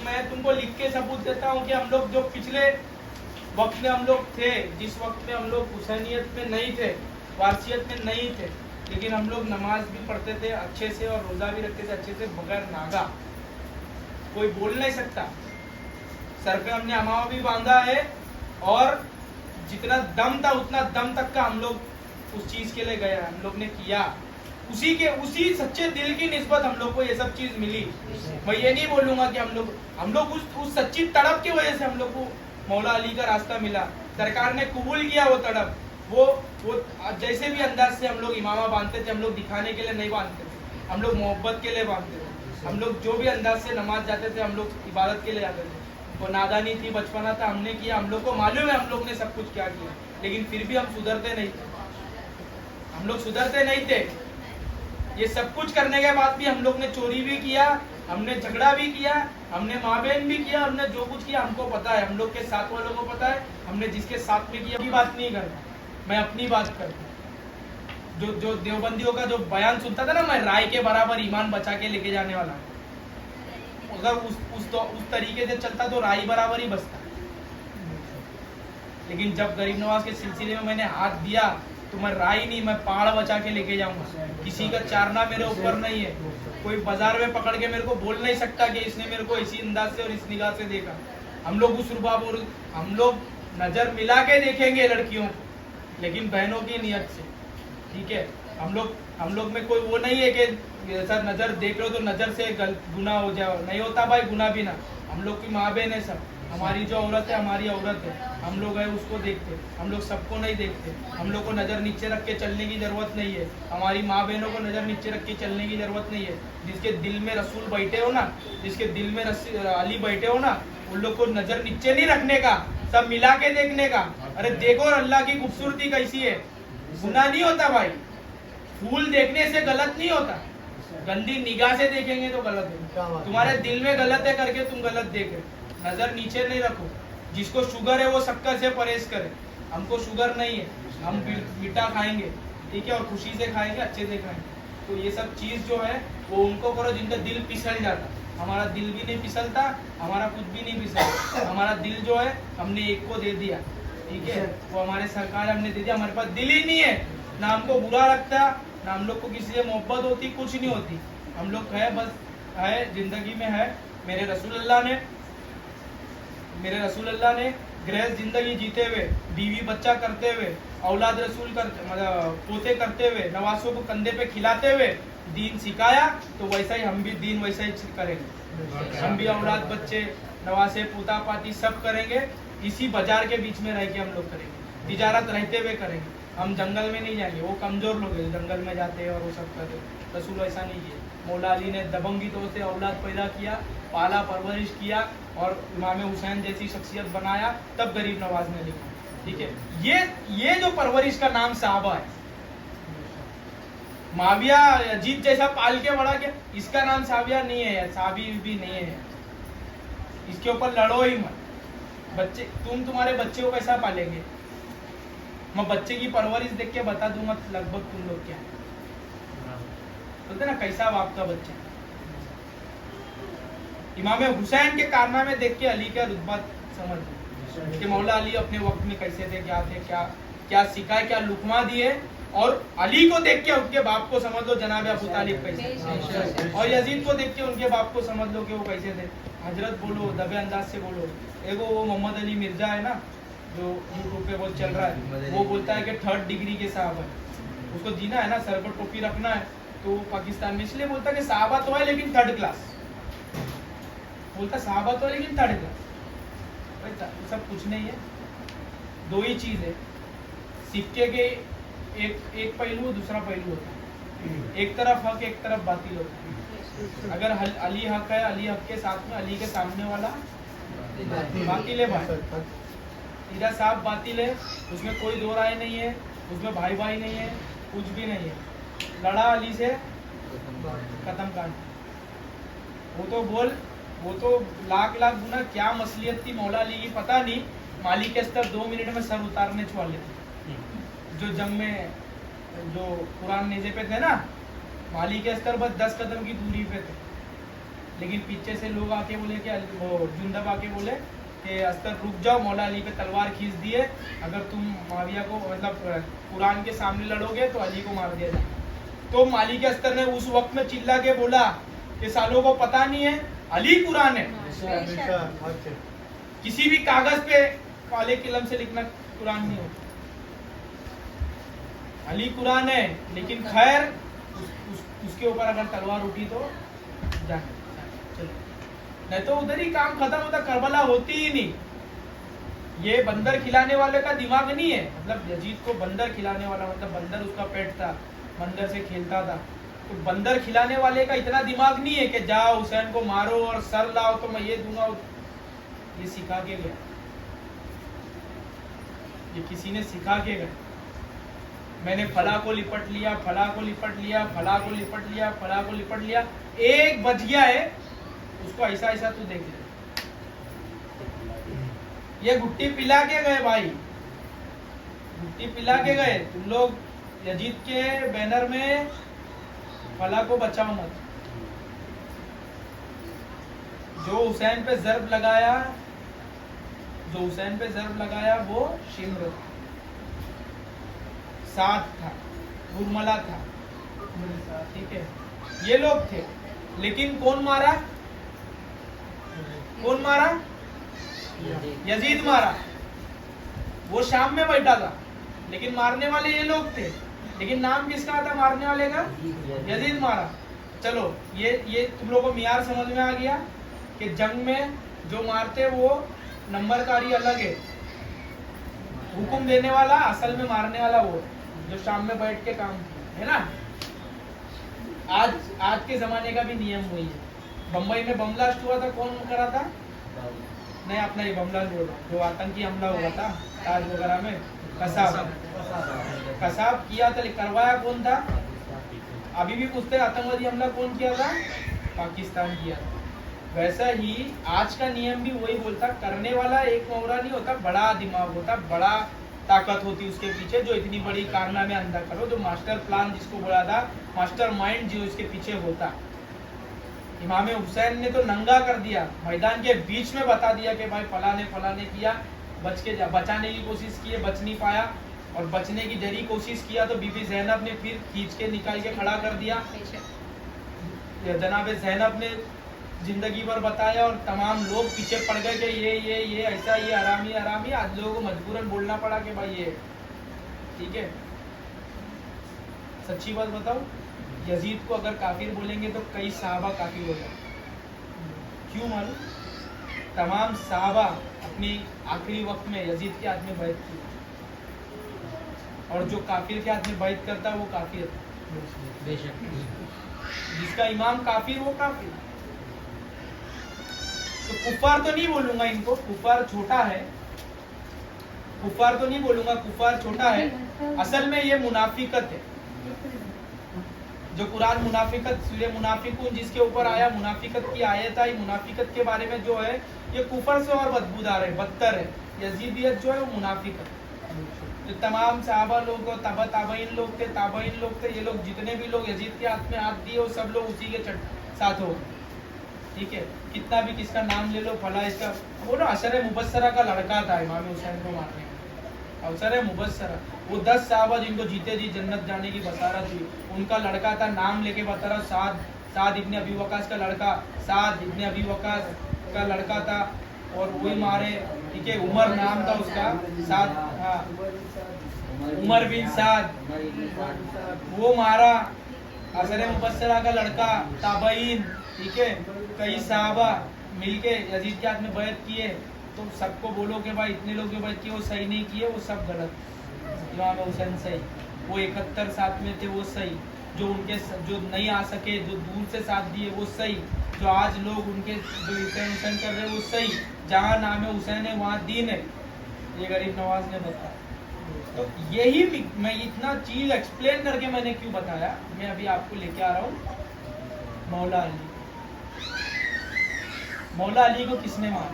मैं तुमको लिख के सबूत देता हूँ कि हम लोग जो पिछले वक्त में हम लोग थे, जिस वक्त में हम लोग हुसैनियत में नहीं थे, वारसियत में नहीं थे, लेकिन हम लोग नमाज भी पढ़ते थे अच्छे से और रोजा भी रखते थे अच्छे से, बगैर नागा। कोई बोल नहीं सकता। सर पे हमने अमावा भी बांधा है, और जितना दम था उतना दम तक का हम लोग उस चीज के लिए गए, हम लोग ने किया। उसी सच्चे दिल की निस्बत हम लोग को ये सब चीज मिली। मैं ये नहीं बोलूंगा कि हम लोग उस सच्ची तड़प की वजह से हम लोग को मौला अली का रास्ता मिला, सरकार ने कबूल किया वो तड़प। वो जैसे भी अंदाज से हम लोग इमामा बांधते थे, हम लोग दिखाने के लिए नहीं बांधते थे, हम लोग मोहब्बत के लिए बांधते थे। हम लोग जो भी अंदाज से नमाज जाते थे, हम लोग इबादत के लिए जाते थे। वो नादानी थी, बचपना था, हमने किया, हम लोग को मालूम है हम लोग ने सब कुछ क्या किया, लेकिन फिर भी हम सुधरते नहीं थे। हम लोग सुधरते नहीं थे। ये सब कुछ करने के बाद भी हम लोग ने चोरी भी किया, हमने झगड़ा भी किया, हमने माँ बहन भी किया, हमने जो कुछ किया हमको पता है, हम लोग के साथ वालों को पता है, हमने जिसके साथ में किया। अपनी बात नहीं करता, मैं अपनी बात करता हूँ। जो देवबंदियों का जो बयान सुनता था ना, मैं राय के बराबर ईमान बचा के लेके जाने वाला, अगर उस तरीके से चलता तो राय बराबर ही बचता। लेकिन जब गरीब नवाज के सिलसिले में मैंने हाथ दिया तो मैं राय नहीं, मैं पहाड़ बचा के लेके जाऊंगा। किसी का चारना मेरे ऊपर नहीं है। कोई बाजार में पकड़ के मेरे को बोल नहीं सकता कि इसने मेरे को इसी अंदाज से और इस निगाह से देखा। हम लोग उस रुबाब और हम लोग नजर मिला के देखेंगे लड़कियों को, लेकिन बहनों की नियत से। ठीक है, हम लोग में कोई वो नहीं है कि सर नजर देख लो तो नजर से गुनाह हो जाए, नहीं होता भाई गुनाह भी ना। हम लोग की माँ बहन है सब, हमारी जो औरत है हमारी औरत है, हम लोग है उसको देखते, हम लोग सबको नहीं देखते। हम लोग को नज़र नीचे रख के चलने की ज़रूरत नहीं है, हमारी माँ बहनों को नज़र नीचे रख के चलने की ज़रूरत नहीं है। जिसके दिल में रसूल बैठे हो ना, जिसके दिल में अली बैठे हो ना, उन लोग को नज़र नीचे नहीं रखने का, सब मिला के देखने का। अरे देखो अल्लाह की खूबसूरती कैसी है, गुनाह नहीं होता भाई। फूल देखने से गलत नहीं होता, गंदी निगाह से देखेंगे तो गलत है। तुम्हारे दिल में गलत है करके तुम गलत देख रहे। नजर नीचे नहीं रखो, जिसको शुगर है वो शक्कर से परहेज करे, हमको शुगर नहीं है, हम मीठा खाएंगे, ठीक है, और खुशी से खाएंगे, अच्छे से खाएंगे। तो ये सब चीज जो है वो उनको करो जिनका दिल फिसल जाता। हमारा दिल भी नहीं फिसलता, हमारा कुछ भी नहीं फिसलता, हमारा दिल जो है हमने एक को दे दिया, ठीक है, वो हमारे सरकार हमने दे दिया, हमारे पास दिल ही नहीं है, ना हमको बुरा लगता, ना हम लोग को किसी से मोहब्बत होती, कुछ नहीं होती। हम लोग है बस है जिंदगी में है मेरे रसूल अल्लाह ने गृहस्थ जिंदगी जीते हुए, बीवी बच्चा करते हुए, औलाद रसूल करते मतलब पोते करते हुए, नवासों को कंधे पे खिलाते हुए दीन सिखाया, तो वैसा ही हम भी दीन वैसा ही करेंगे। हम भी औलाद बच्चे नवासे पोता पाती सब करेंगे, इसी बाजार के बीच में रह के हम लोग करेंगे, तिजारत रहते हुए करेंगे। हम जंगल में नहीं जाएंगे, वो कमजोर लोग हैं जंगल में जाते हैं और वो सब करते हैं। रसूल ऐसा नहीं है। मौला अली ने दबंगी तौर से औलाद पैदा किया, पाला परवरिश किया और इमाम हुसैन जैसी शख्सियत बनाया, तब गरीब नवाज ने लिखा, ठीक है। ये जो परवरिश का नाम साहबा है, माविया यजीद जैसा पाल के बड़ा के, इसका नाम साविया नहीं है, साबी भी नहीं है, इसके ऊपर लड़ो ही मत। बच्चे तुम्हारे बच्चे को कैसा पालेंगे, मैं बच्चे की परवरिश देख के बता दूंगा लगभग तुम लोग क्या बोलते ना, कैसा बाप का बच्चा। इमाम हुसैन के कारनामे देख के अली का रुतबा समझ कि मौला अली अपने वक्त में कैसे थे, क्या थे, क्या सिखाए, क्या लुकमा दिए। और अली को देख के उनके बाप को समझ लो जनाब अबू तालिब कैसे, और यजीद को देख के उनके बाप को समझ लो कि वो कैसे थे। हजरत बोलो, दबे अंदाज से बोलो। एगो वो मोहम्मद अली मिर्जा है ना, जो यूट्यूब पे बहुत चल रहा है, वो बोलता है कि 3rd डिग्री के साहब है, उसको जीना है ना, सर पर टोपी रखना है, तो पाकिस्तान में इसलिए बोलता है कि साहबा तो है लेकिन 3rd क्लास, बोलता साहबा तो है लेकिन 3rd क्लास। सब कुछ नहीं है, दो ही चीज है सिक्के के, एक पहलू दूसरा पहलू होता है, एक तरफ हक एक तरफ बातिल होता है। अगर अली हक है, अली हक के साथ में अली के सामने वाला बातिल है भाई, सीधा साफ बातिल है, उसमें कोई दो राय नहीं है, उसमें भाई भाई नहीं है, कुछ भी नहीं है। लड़ा अली से खत्म कर, वो तो लाख गुना क्या मसलियत थी मौला अली की पता नहीं। मालिक के स्तर 2 मिनट में सर उतारने वाले थे, जो जंग में जो कुरान नेज़े पे थे ना, माली के स्तर बस 10 कदम की दूरी पे थे, लेकिन पीछे से लोग आके बोले कि वो जुंदब आके बोले कि अस्तर रुक जाओ, मौला अली पे तलवार खींच दिए, अगर तुम माविया को मतलब कुरान के सामने लड़ोगे तो अली को मार दिया जाए। तो माली के अस्तर ने उस वक्त में चिल्ला के बोला कि सालों को पता नहीं है अली कुरान है, किसी भी कागज पे काले कलम से लिखना कुरान नहीं होता, अली कुरान है, लेकिन खैर उसके ऊपर अगर तलवार उठी तो जाने चलो, नहीं तो उधर ही काम खत्म होता, करबला होती ही नहीं। ये बंदर खिलाने वाले का दिमाग नहीं है, मतलब यजीद को बंदर खिलाने वाला, मतलब बंदर उसका पेट था, बंदर से खेलता था, तो बंदर खिलाने वाले का इतना दिमाग नहीं है कि जाओ हुसैन को मारो और सर लाओ तो मैं ये दूंगा, ये सिखा के गया, ये किसी ने सिखा के गया। मैंने फला को लिपट लिया, फला को लिपट लिया, फला को लिपट लिया, फला को लिपट लिया, एक बच गया है, उसको ऐसा ऐसा तू देख ले। ये गुट्टी पिला के गए भाई, गुट्टी पिला के गए। तुम लोग यजीद के बैनर में फला को बचाओ मत। जो हुसैन पे जर्ब लगाया वो शिम्र था, साथ था, गुरमला था, ठीक है, ये लोग थे। लेकिन कौन मारा? यजीद मारा। वो शाम में बैठा था, लेकिन मारने वाले ये लोग थे। लेकिन नाम किसका था मारने वाले का? यजीद मारा। चलो ये तुम लोगों को मियार समझ में आ गया कि जंग में जो मारते वो नंबरकारी अलग है, हुक्म देने वाला असल में मारने वाला वो जो शाम में बैठ के काम है ना। आज के जमाने का भी नियम वही है। बम्बई में बम ब्लास्ट हुआ था, कौन करा था? नहीं, अपना ही बम ब्लास्ट बोला, जो आतंकी हमला हुआ था ताज वगैरह में, कसाब किया था, करवाया कौन था? अभी भी पूछते आतंकवादी हमला कौन किया था? पाकिस्तान किया था। वैसा ही आज का नियम भी वही बोलता, करने वाला एक मोहरा नहीं होता, बड़ा दिमाग होता, बड़ा ताकत होती उसके पीछे, जो इतनी बड़ी कारनामे अंधा करो, जो मास्टर प्लान जिसको बोला था, मास्टर माइंड जो इसके पीछे होता। इमाम हुसैन ने तो नंगा कर दिया, मैदान के बीच में बता दिया कि भाई फलाने किया, बच के जा, बचाने की कोशिश की, बच नहीं पाया, और बचने की जरी कोशिश किया तो बीबी ज़ैनब ने फिर खींच के निकाल के खड़ा कर दिया। जनाब ज़ैनब ने जिंदगी भर बताया और तमाम लोग पीछे पड़ गए कि ये ऐसा, ये हरामी। आज लोगों को मजबूरन बोलना पड़ा कि भाई ये ठीक है। सच्ची बात बताओ, यजीद को अगर काफिर बोलेंगे तो कई सहाबा काफिर हो जाए। क्यों मालूम? तमाम सहाबा अपनी आखिरी वक्त में यजीद के हाथ में बैत की, और जो काफिर के हाथ में बैत करता है वो काफिर, बेशक। जिसका इमाम काफिर वो काफिर। तो कुफार तो नहीं बोलूंगा इनको, कुफार छोटा है, कुफार तो नहीं बोलूंगा, कुफार छोटा है। असल में ये मुनाफिकत है, जो कुरान मुनाफिकत, सूरह मुनाफिकून जिसके ऊपर आया, मुनाफिकत की आयत आई, मुनाफिकत के बारे में जो है ये कुफर से और बदबूदार है, बदतर है। यजीदियत जो है वो मुनाफिकत। जो तमाम सहाबा लोग और ताबईन लोग थे, ये लोग जितने भी लोग यजीद के हाथ में हाथ दिए वो सब लोग उसी के साथ हो, ठीक है। कितना भी किसका नाम ले लो, फला इसका, वो ना अशर मुबस्सरा का लड़का था इमाम हुसैन को मारने में। अशर मुबस्सरा, वो 10 साहबा जिनको जीते जी जन्नत जाने की बसारत हुई, उनका लड़का था, नाम लेके बता रहा, साद इब्ने अबी वकास का लड़का, साद इब्ने अबी वकास का लड़का था, और वही मारे, ठीक है। उमर नाम था उसका, साद, हाँ, उमर बिन साद, वो मारा। अशर मुबस्सरा का लड़का, ताबईन, ठीक है, कई सहाबा मिलके यजीद के हाथ में बैत किए। तो सबको बोलो कि भाई इतने लोग जो बैत किए वो सही नहीं किए, वो सब गलत। इमाम हुसैन सही, वो 71 साथ में थे वो सही, जो उनके जो नहीं आ सके, जो दूर से साथ दिए वो सही, जो आज लोग उनके जो हुसैन कर रहे हैं वो सही। जहाँ नाम है हुसैन है वहाँ दीन है, ये गरीब नवाज ने बताया। तो यही मैं इतना चीज एक्सप्लेन करके मैंने क्यों बताया, मैं अभी आपको लेके आ रहा हूँ मौला अली। मौला अली को किसने मारा?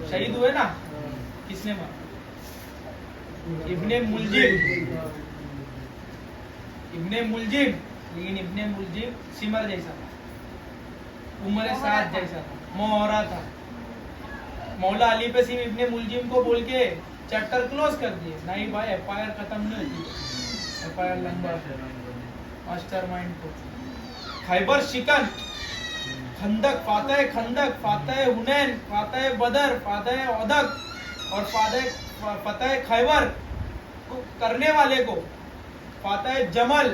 शहीद हुए ना, किसने मारा? इब्ने मुलजिम, लेकिन इब्ने मुलजिम सिमर जैसा था, उमर साद जैसा था, मोहरा था। मौला अली पे सिर्फ इब्ने मुलजिम को बोल के चैप्टर क्लोज कर दिए। नहीं भाई, एफआईआर खत्म नहीं होती, एफआईआर लंबा, मास्टरमाइंड को। खैबर शिकन, खंदक, फातह हुनैन, फातह बदर, फातह औदक और फतह खैबर को करने वाले को, फातह जमल,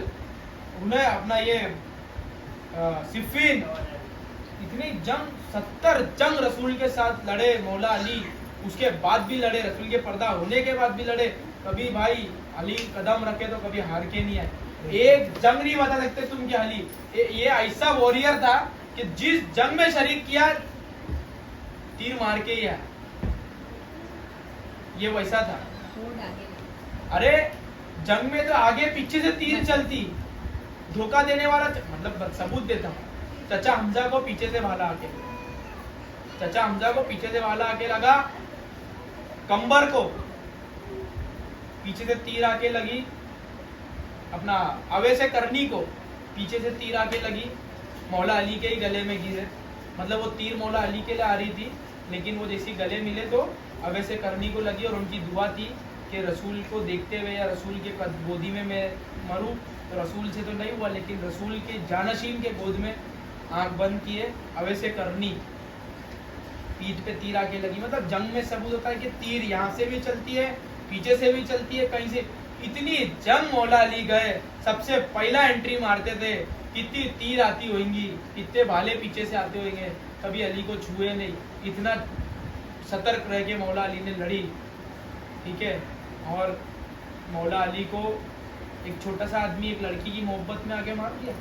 उन्हें अपना ये सिफिन, इतनी जंग, 70 जंग रसूल के साथ लड़े मौला अली। उसके बाद भी लड़े, रसूल के पर्दा होने के बाद भी लड़े। कभी भाई अली कदम रखे तो कभी हार के नहीं आए। एक जंग नहीं बता सकते तुम कि अली ये ऐसा वॉरियर था कि जिस जंग में शरीक किया तीर मार के ही आया, ये वैसा था। अरे जंग में तो आगे पीछे से तीर चलती, धोखा देने वाला, मतलब सबूत देता हूँ। चचा हमजा को पीछे से भाला आके लगा, कंबर को पीछे से तीर आके लगी, अपना अवैसे करनी को पीछे से तीर आके लगी, मौला अली के ही गले में गिरे। मतलब वो तीर मौला अली के लिए आ रही थी, लेकिन वो जैसी गले मिले तो अवैसे करनी को लगी। और उनकी दुआ थी कि रसूल को देखते हुए या रसूल के गोदी में मैं मरूं। तो रसूल से तो नहीं हुआ, लेकिन रसूल के जानशीन के गोद में आंख बंद किए, अवैसे करनी, पीठ पे तीर आके लगी। मतलब जंग में सबूत होता है कि तीर यहाँ से भी चलती है, पीछे से भी चलती है, कहीं से। इतनी जंग मौला अली गए, सबसे पहला एंट्री मारते थे, कितनी तीर आती होंगी, कितने भाले पीछे से आते होंगे, कभी अली को छुए नहीं। इतना सतर्क रह के मौला अली ने लड़ी, ठीक है। और मौला अली को एक छोटा सा आदमी एक लड़की की मोहब्बत में आके मार दिया,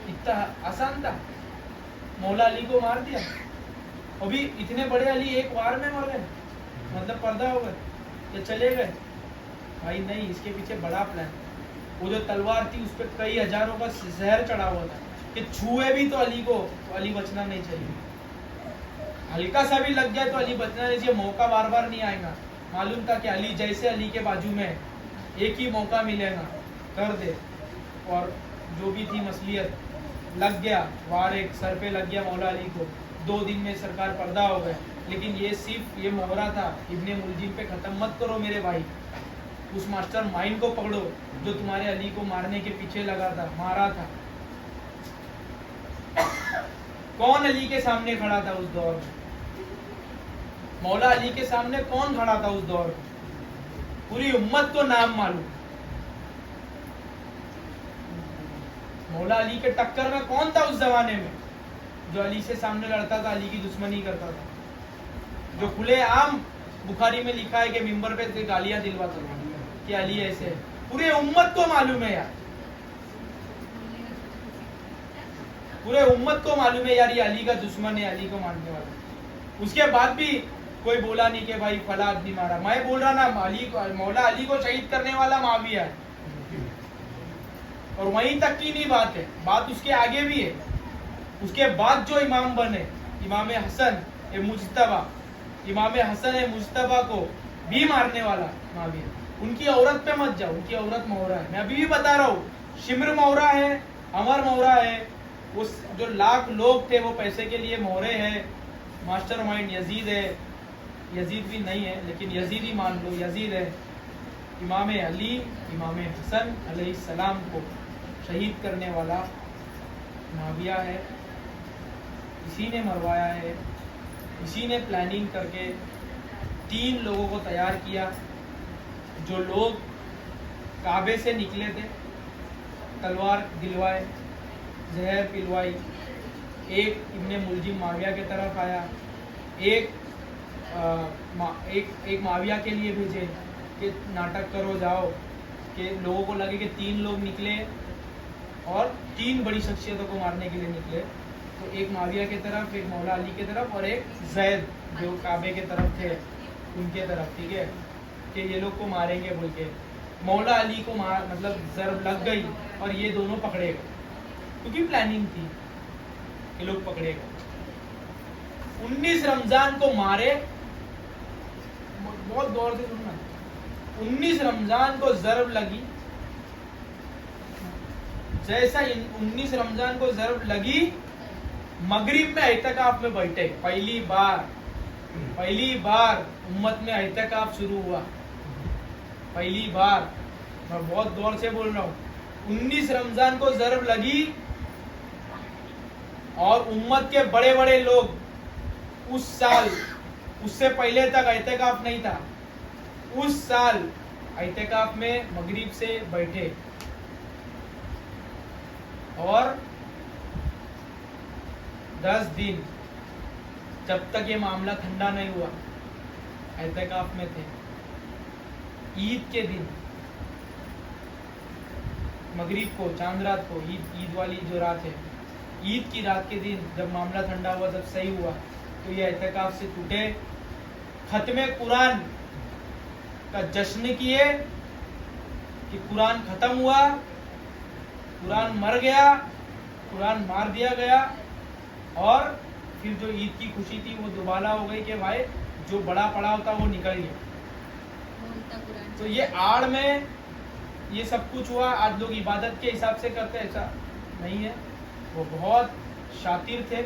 इतना आसान था, मौला अली को मार दिया। अभी इतने बड़े अली एक वार में मर गए, मतलब पर्दा हो गए, ये चले गए। भाई नहीं, इसके पीछे बड़ा प्लान। वो जो तलवार थी उस पर कई हजारों का जहर चढ़ा हुआ था, कि छुए भी तो अली को, तो अली बचना नहीं चाहिए, हल्का सा भी लग जाए तो अली बचना नहीं चाहिए, मौका बार बार नहीं आएगा। मालूम था कि अली जैसे अली के बाजू में एक ही मौका मिलेगा, कर दे। और जो भी थी मसलियत लग गया, वार एक सर पे लग गया मौला अली को, 2 दिन में सरकार पर्दा हो गए। लेकिन ये सिर्फ ये मोहरा था, इब्ने मुलजिम पे खत्म मत करो मेरे भाई, उस मास्टर माइंड को पकड़ो जो तुम्हारे अली को मारने के पीछे लगा था, मारा था। कौन अली के सामने खड़ा था उस दौर में? मौला अली के सामने कौन खड़ा था उस दौर में? पूरी उम्मत को नाम मालूम। मौला अली के टक्कर में कौन था उस जमाने में जो अली से सामने लड़ता था, अली की दुश्मनी करता था, जो खुले आम बुखारी में लिखा है कि मिंबर पे से गालियां दिलवाता था कि अली ऐसे है। पूरे उम्मत को मालूम है यार, पूरे उम्मत को मालूम है यार ये अली का दुश्मन है, अली को मारने वाला। उसके बाद भी कोई बोला नहीं कि भाई फला आदमी मारा। मैं बोल रहा ना, अली को, मौला अली को शहीद करने वाला माविया है। और वहीं तक की नहीं बात है, बात उसके आगे भी है। उसके बाद जो इमाम बने, इमाम हसन ए मुज्तबा, इमाम हसन ए मुज्तबा को भी मारने वाला माविया। उनकी औरत पे मत जाओ, उनकी औरत मोहरा है। मैं अभी भी बता रहा हूँ, शिमर मोहरा है, अमर मोहरा है, उस जो लाख लोग थे वो पैसे के लिए मोहरे हैं। मास्टरमाइंड यजीद है, यजीद भी नहीं है लेकिन यजीद ही मान लो, यजीद है। इमाम अली, इमाम हसन अलैहिस्सलाम को शहीद करने वाला माविया है। इसी ने मरवाया है, इसी ने प्लानिंग करके 3 लोगों को तैयार किया, जो लोग काबे से निकले थे, तलवार दिलवाए, जहर पिलवाई। एक इब्ने मुलजिम माविया के तरफ आया, एक माविया के लिए भेजे कि नाटक करो जाओ, कि लोगों को लगे कि 3 लोग निकले और 3 बड़ी शख्सियतों को मारने के लिए निकले। तो एक माविया के तरफ, एक मौला अली के तरफ और एक जैद जो काबे के तरफ थे उनके तरफ, ठीक है, कि ये लोग को मारेंगे बोल के। मौला अली को मार मतलब जरब लग गई और ये दोनों पकड़े गए, क्योंकि प्लानिंग थी ये लोग पकड़े गए। 19 रमजान को मारे, बहुत गौर से सुनना, 19 रमजान को जरब लगी। जैसा 19 रमजान को जरब लगी, मगरिब में एहतिकाफ में बैठे। पहली बार उम्मत में एहतिकाफ शुरू हुआ, पहली बार। मैं बहुत गौर से बोल रहा हूँ, 19 रमजान को जरब लगी और उम्मत के बड़े बड़े लोग उस साल, उससे पहले तक एहतिकाफ नहीं था, उस साल एहतिकाफ में मगरिब से बैठे और 10 दिन, जब तक ये मामला ठंडा नहीं हुआ, एहतिकाफ में थे। ईद के दिन, मगरिब को, चांद रात को, ईद वाली जो रात है, ईद की रात के दिन जब मामला ठंडा हुआ, जब सही हुआ, तो ये एहतिकाफ से टूटे, खत्मे कुरान का जश्न किए कि कुरान खत्म हुआ, कुरान मर गया, कुरान मार दिया गया। और फिर जो ईद की खुशी थी वो दुबाला हो गई कि भाई जो बड़ा पड़ाव था वो निकल गया। तो ये आड़ में ये सब कुछ हुआ। आज लोग इबादत के हिसाब से करते, ऐसा नहीं है। वो बहुत शातिर थे,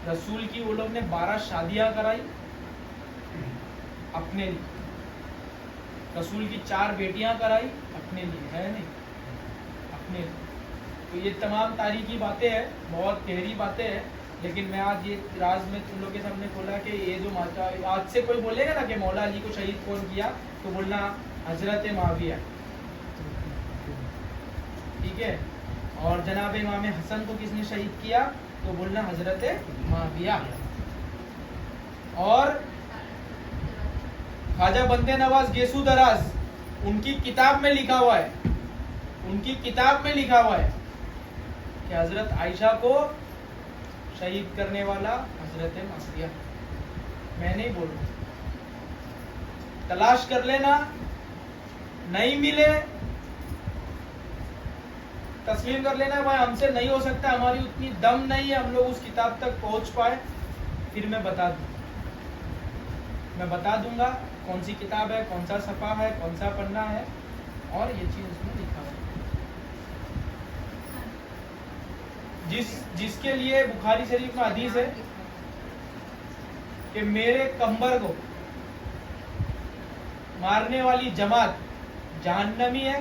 रसूल की वो लोग ने 12 शादियां कराई अपने लिए, रसूल की 4 बेटियां कराई अपने लिए, है नहीं, अपने लिए। तो ये तमाम तारीखी बातें हैं, बहुत गहरी बातें हैं, लेकिन मैं आज ये राज में तुम लोग के सामने खोला कि ये जो आज से कोई बोलेगा ना कि मौला अली को शहीद कौन किया, तो बोलना हजरत माविया, ठीक है। और जनाब इमाम हसन को किसने शहीद किया, तो बोलना हजरत माविया। और ख्वाजा बंदे नवाज गेसू दराज, उनकी किताब में लिखा हुआ है, उनकी किताब में लिखा हुआ है कि हजरत आयशा को शहीद करने वाला हजरत माविया। मैं नहीं बोल रहा, तलाश कर लेना, नहीं मिले तस्लीम कर लेना भाई, हमसे नहीं हो सकता, हमारी उतनी दम नहीं है हम लोग उस किताब तक पहुंच पाए। फिर मैं बता दूंगा कौन सी किताब है, कौन सा सफ़ा है, कौन सा पन्ना है, और ये चीज उसमें लिखा है। जिसके लिए बुखारी शरीफ में हदीस है कि मेरे कंबर को मारने वाली जमात जहन्नमी है,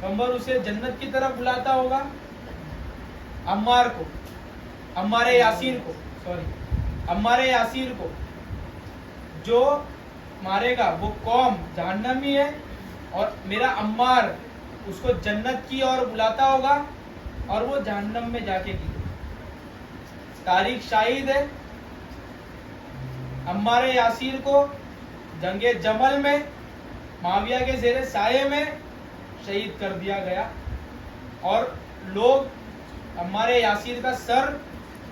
कंबर उसे जन्नत की तरफ बुलाता होगा। अम्मारे यासीर को जो मारेगा वो कौम जहन्नमी है, और मेरा अम्मार उसको जन्नत की ओर बुलाता होगा, और वो जहन्नम में जाके गिरे। तारीख शाहिद है, अम्मारे यासीर को जंगे जमल में माविया के ज़ेरे साये में शहीद कर दिया गया, और लोग अम्मारे यासीर का सर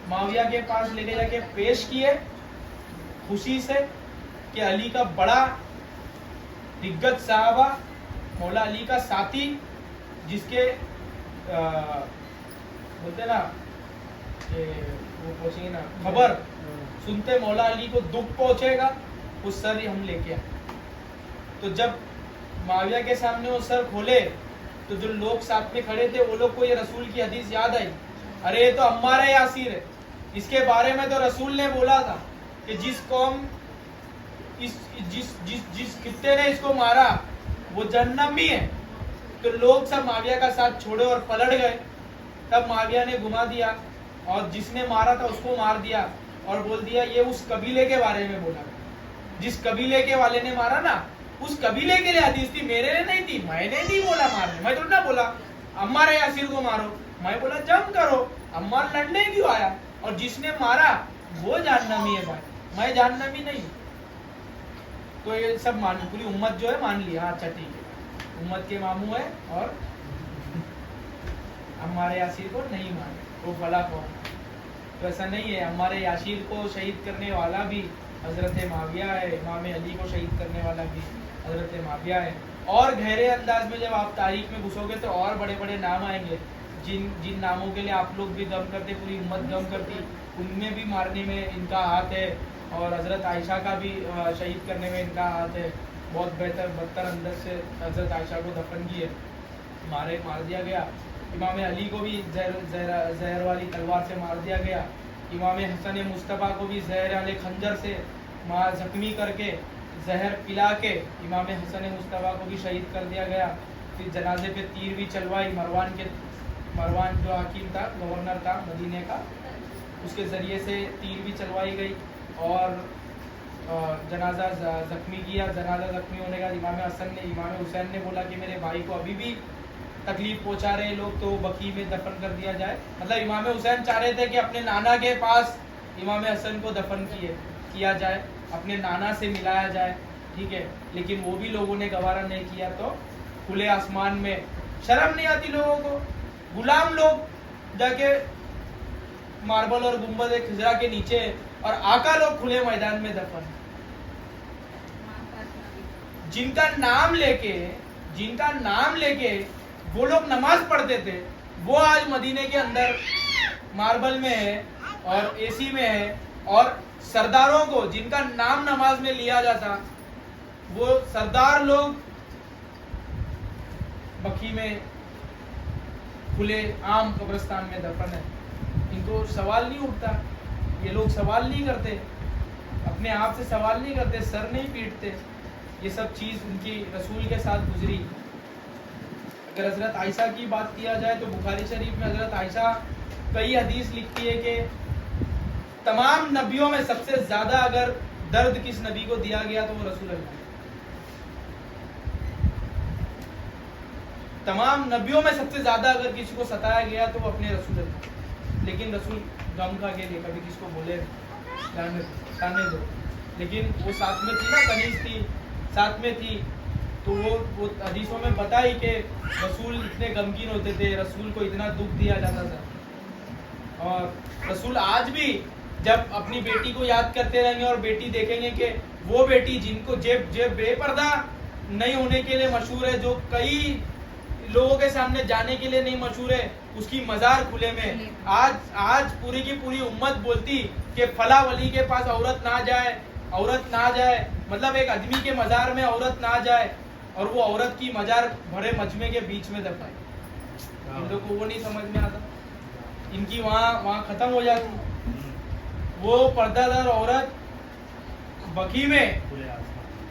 माविया के पास लेके जाके पेश किए खुशी से कि अली का बड़ा दिग्गज साहबा, मौला अली का साथी, जिसके बोलते ना कि वो पहुंचेगी ना खबर सुनते मौला अली को दुख पहुंचेगा, वो सर हम लेके आए। तो जब माविया के सामने वो सर खोले तो जो लोग साथ में खड़े थे वो लोग को ये रसूल की हदीस याद आई, अरे ये तो अम्मारे यासीर है, इसके बारे में तो रसूल ने बोला था कि जिस कौम जिस कित्ते ने इसको मारा वो जहन्नमी है। तो लोग सब माविया का साथ छोड़े और पलट गए। तब माविया ने घुमा दिया और जिसने मारा था उसको मार दिया, और बोल दिया ये उस कबीले के बारे में बोला, जिस कबीले के वाले ने मारा ना उस कबीले के लिए हदीस थी, मेरे लिए नहीं थी। मैंने नहीं बोला मारने, मैं तो ना बोला अम्मार यासीर को मारो, मैं बोला जंग करो, अम्मार लड़ने क्यों आया, और जिसने मारा वो जहन्नमी है भाई, मैं जहन्नमी नहीं। तो ये सब मान, पूरी उम्मत जो है मान लिया, अच्छा ठीक है, उम्मत के मामू है और अम्मार यासीर को नहीं मारे, वो भला कौन। तो ऐसा नहीं है, हमारे यासीर को शहीद करने वाला भी हजरत माविया है, इमाम अली को शहीद करने वाला भी हजरत माविया है। और गहरे अंदाज में जब आप तारीख में घुसोगे तो और बड़े बड़े नाम आएंगे, जिन नामों के लिए आप लोग भी गम करते, पूरी उम्मत गम करती, उनमें भी मारने में इनका हाथ है, और हजरत आयशा का भी शहीद करने में इनका हाथ है। बहुत बदतर अंदर से हजरत आयशा को दफन किए, मार दिया गया। इमाम अली को भी जहर वाली तलवार से मार दिया गया। इमाम हसन मुस्तफ़ा को भी जहर वाले खंजर से जख्मी करके जहर पिला के इमाम हसन मुस्तफ़ा को भी शहीद कर दिया गया। फिर जनाजे पे तीर भी चलवाई, मरवान जो हकीम था, गवर्नर था मदीने का, उसके ज़रिए से तीर भी चलवाई गई और जनाजा ज़ख्मी किया। जनाजा ज़ख्मी होने का इमाम हुसैन ने बोला कि मेरे भाई को अभी भी तकलीफ पहुंचा रहे लोग, तो बकी में दफन कर दिया जाए। मतलब इमाम हुसैन चाह रहे थे कि अपने नाना के पास इमाम हसन को दफन किया जाए, अपने नाना से मिलाया जाए, ठीक है, लेकिन वो भी लोगों ने गवारा नहीं किया। तो खुले आसमान में, शर्म नहीं आती लोगों को, गुलाम लोग जाके मार्बल और गुंबद खिजरा के नीचे, और आका लोग खुले मैदान में दफन। जिनका नाम लेके वो लोग नमाज पढ़ते थे, वो आज मदीने के अंदर मार्बल में है और एसी में है। और सरदारों को जिनका नाम नमाज में लिया जाता, वो सरदार लोग बकी में खुले आम कब्रिस्तान में दफन है। इनको सवाल नहीं उठता, ये लोग सवाल नहीं करते, अपने आप से सवाल नहीं करते, सर नहीं पीटते। ये सब चीज़ उनकी रसूल के साथ गुजरी। अगर हजरत आयशा की बात किया जाए तो बुखारी शरीफ में हजरत आयशा कई हदीस लिखती है कि तमाम नबियों में सबसे ज्यादा अगर दर्द किस नबी को दिया गया तो वो रसूल अल्लाह। तमाम नबियों में सबसे ज्यादा अगर किसी को सताया गया तो वो अपने रसूल अल्लाह। लेकिन रसूल गम खा के लिए कभी किसको बोले जाने दो, लेकिन वो साथ में थी ना, कनीज थी, साथ में थी, तो वो हदीसों में बताई कि रसूल इतने गमगीन होते थे, रसूल को इतना दुख दिया जाता था। और रसूल आज भी जब अपनी बेटी को याद करते रहेंगे और बेटी देखेंगे कि वो बेटी जिनको जेब बेपर्दा नहीं होने के लिए मशहूर है, जो कई लोगों के सामने जाने के लिए नहीं मशहूर है, उसकी मजार खुले में। आज पूरी की पूरी उम्मत बोलती कि फला वली के पास औरत ना जाए, औरत ना जाए, मतलब एक आदमी के मजार में औरत ना जाए, और वो औरत की मजार भरे मजमे के बीच में दफाए। इन लोग को वो नहीं समझ में आता, इनकी वहाँ खत्म हो जाती। वो पर्दादार औरत बकी में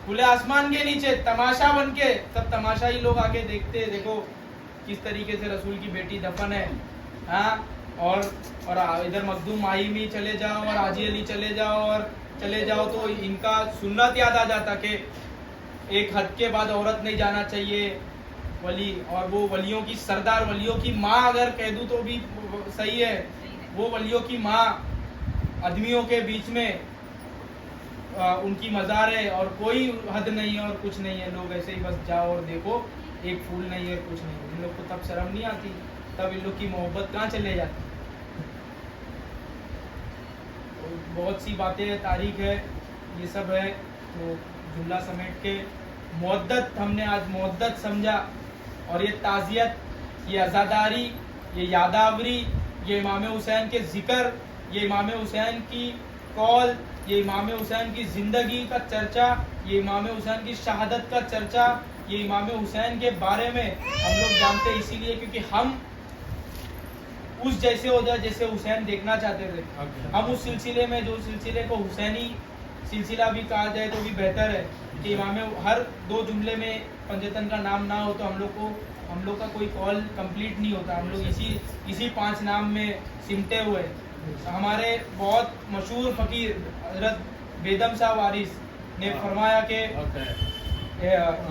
खुले आसमान के नीचे तमाशा बन के, सब तमाशा ही लोग आके देखते, देखो किस तरीके से रसूल की बेटी दफन है। हाँ, और इधर मखदूम माही में चले जाओ और हाजी अली चले जाओ तो इनका सुन्नत याद आ जाता कि एक हद के बाद औरत नहीं जाना चाहिए वली। और वो वलियों की सरदार, वलियों की माँ अगर कह दूं तो भी सही है, वो वलियों की माँ आदमियों के बीच में उनकी मजार है और कोई हद नहीं है और कुछ नहीं है। लोग ऐसे ही बस जाओ और देखो, एक फूल नहीं है, कुछ नहीं है। इन लोग को तब शर्म नहीं आती, तब इन लोग की मोहब्बत कहाँ चले जाती। बहुत सी बातें है, तारीख है, ये सब है। तो जुमला समेट के मुअद्दत, हमने आज मुअद्दत समझा, और ये ताज़ियत, ये अज़ादारी, ये यादावरी, ये इमाम हुसैन के जिक्र, ये इमाम हुसैन की कौल, ये इमाम हुसैन की ज़िंदगी का चर्चा, ये इमाम हुसैन की शहादत का चर्चा, ये इमाम हुसैन के बारे में हम लोग जानते हैं इसीलिए क्योंकि हम उस जैसे हो जाए जैसे हुसैन देखना चाहते थे। हम उस सिलसिले में, जो सिलसिले को हुसैनी सिलसिला भी कहा जाए तो भी बेहतर है कि इमाम, हर दो जुमले में पंजतन का नाम ना हो तो हम लोग का कोई कॉल कंप्लीट नहीं होता। हम लोग इसी 5 नाम में सिमटे हुए। हमारे बहुत मशहूर फकीर हजरत बेदम शाह वारिस ने फरमाया कि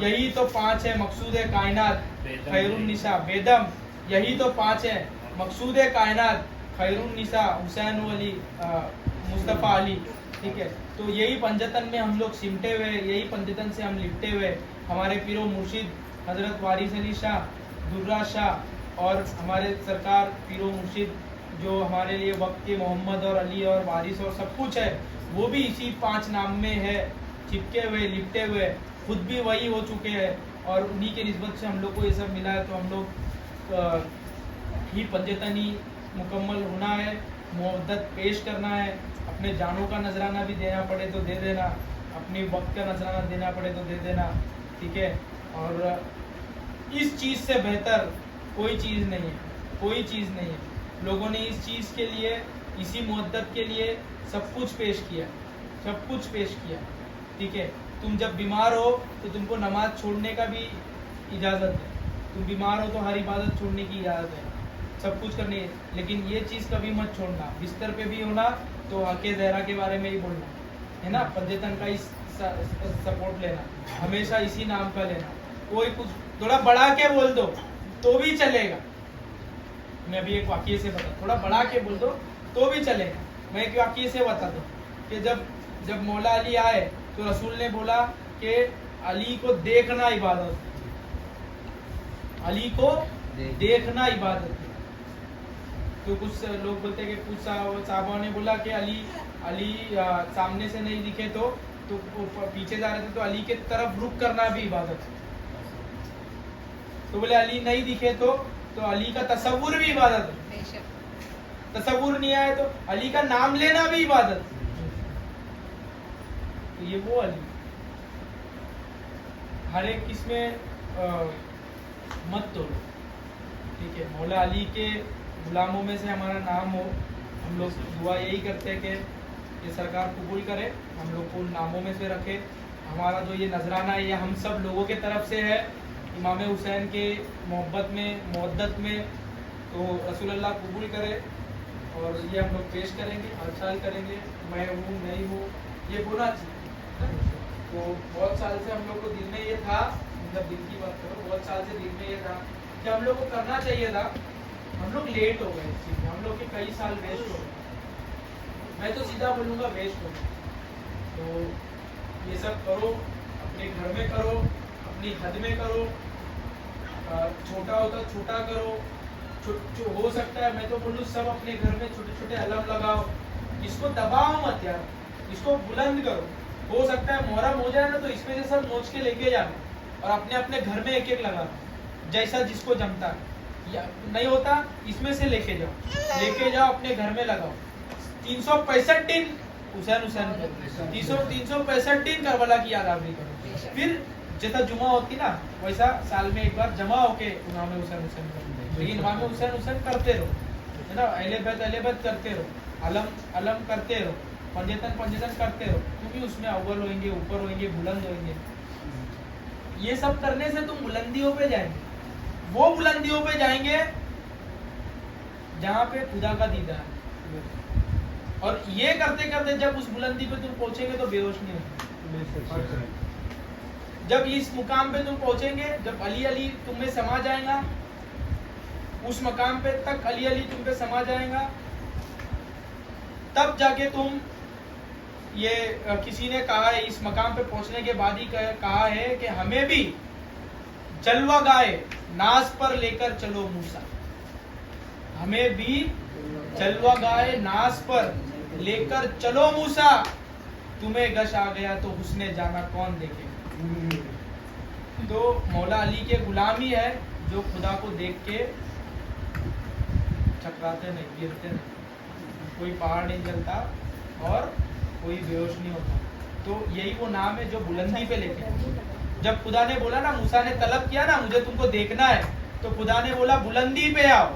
यही तो 5 है मकसूद कायनात खैरुन निसा। बेदम, यही तो 5 है मकसूद कायनात खैरुन निसा, हुसैन अली मुस्तफ़ा अली। ठीक है, तो यही पंजतन में हम लोग सिमटे हुए, यही पंजतन से हम लिपटे हुए। हमारे पीरो मुर्शिद हजरत वारिस अली शाह, दुर्रा शाह, और हमारे सरकार पीरो मुर्शिद जो हमारे लिए वक्त के मोहम्मद और अली और वारिस और सब कुछ है, वो भी इसी 5 नाम में है, चिपके हुए, लिपटे हुए। खुद भी वही हो चुके हैं और उन्हीं के निस्बत से हम लोग को ये सब मिला है। तो हम लोग ही पंजतनी मुकम्मल होना है, मुअद्दत पेश करना है। अपने जानों का नजराना भी देना पड़े तो दे देना, अपने वक्त का नजराना देना पड़े तो दे देना। ठीक है, और इस चीज़ से बेहतर कोई चीज़ नहीं है, कोई चीज़ नहीं है। लोगों ने इस चीज़ के लिए, इसी मुअद्दत के लिए सब कुछ पेश किया, सब कुछ पेश किया। ठीक है, तुम जब बीमार हो तो तुमको नमाज छोड़ने का भी इजाज़त है, तुम बीमार हो तो हर इबादत छोड़ने की इजाज़त है, सब कुछ करनी है। लेकिन ये चीज़ कभी मत छोड़ना, बिस्तर पे भी होना तो हक़ ज़हरा के बारे में ही बोलना है ना, पंजतन का इस सपोर्ट लेना, हमेशा इसी नाम का लेना। कोई कुछ थोड़ा बढ़ा के बोल दो तो भी चलेगा। मैं अभी एक वाक़ये से बता, थोड़ा बढ़ा के बोल दो तो भी चलेगा। मैं एक वाक़ये से बता दूँ कि जब मौला अली आए तो रसूल ने बोला कि अली को देखना इबादत, अली को देखना इबादत है। तो कुछ लोग बोलते हैं कि कुछ साहबा ने बोला कि अली सामने से नहीं दिखे तो पीछे जा रहे थे तो अली के तरफ रुक करना भी इबादत है। तो बोले अली नहीं दिखे तो अली का तसव्वुर भी इबादत है। तसव्वुर नहीं आए तो अली का नाम लेना भी इबादत है। तो ये वो अली, हर एक किसमें मत तोड़ो। ठीक है, मौला अली के गुलामों में से हमारा नाम हो। हम लोग दुआ यही करते हैं कि ये सरकार कबूल करे, हम लोग को उन नामों में से रखे। हमारा जो ये नजराना है ये हम सब लोगों के तरफ से है इमाम हुसैन के मोहब्बत में, मुअद्दत में। तो रसूलुल्लाह कबूल करे और ये हम लोग पेश करेंगे, हर साल करेंगे। मैं हूँ नहीं हूँ ये बोलना चाहिए। तो बहुत साल से हम लोग को दिल में ये था, मतलब दिल की बात करो, बहुत साल से दिल में ये था कि हम लोग को करना चाहिए था। हम लोग लेट हो गए इस चीज़ में, हम लोग के कई साल वेस्ट हो गए। मैं तो सीधा बोलूँगा वेस्ट हो गए। तो ये सब करो, अपने घर में करो, अपनी हद में करो। छोटा होता छोटा करो, जो हो सकता है। मैं तो बोलूँ सब अपने घर में छोटे छोटे अलम लगाओ, इसको दबाओ मत यार, इसको बुलंद करो। हो सकता है मुहर्रम हो जाए ना तो इसमें से सब नोच के लेके जाना और अपने अपने घर में एक एक लगाना। जैसा जिसको जमता या नहीं होता, इसमें से लेके जाओ अपने घर में लगाओ। 365 दिन हुसैन को 365 दिन करबला की यादावरी करो। फिर जैसा जुमा होती ना वैसा साल में एक बार जमा होके इमाम हुसैन करो। लेकिन इमाम हुसैन करते रहो, है ना, अहले बैत करते रहो, अलम करते रहो, पंजतन करते रहो, क्योंकि उसमें अव्वल होंगे, ऊपर होंगे, बुलंद होंगे। ये सब करने से तुम बुलंदियों पे जाएंगे, वो बुलंदियों पे जाएंगे जहाँ पे खुदा का दीदार है। और ये करते करते जब उस बुलंदी पे तुम पहुंचेंगे तो बेहोश नहीं होंगे। जब इस मुकाम पे तुम पहुंचेंगे, जब अली अली तुम में समा जाएगा, उस मकाम पे तक अली अली तुम पे समा जाएगा, तब जाके तुम ये किसी ने कहा है, इस मकाम पे पहुंचने के बाद ही कहा है कि हमें भी जलवा गाए नाज पर लेकर चलो मूसा, हमें भी जलवा गाए नाज पर लेकर चलो मूसा, तुम्हें गश आ गया तो उसने जाना कौन देखे। तो मौला अली के गुलाम ही है जो खुदा को देख के चकराते नहीं, गिरते नहीं, कोई पहाड़ नहीं जलता और कोई बेहोश नहीं होता। तो यही वो नाम है जो बुलंदी पे लेके। जब खुदा ने बोला ना, मूसा ने तलब किया ना, मुझे तुमको देखना है, तो खुदा ने बोला बुलंदी पे आओ।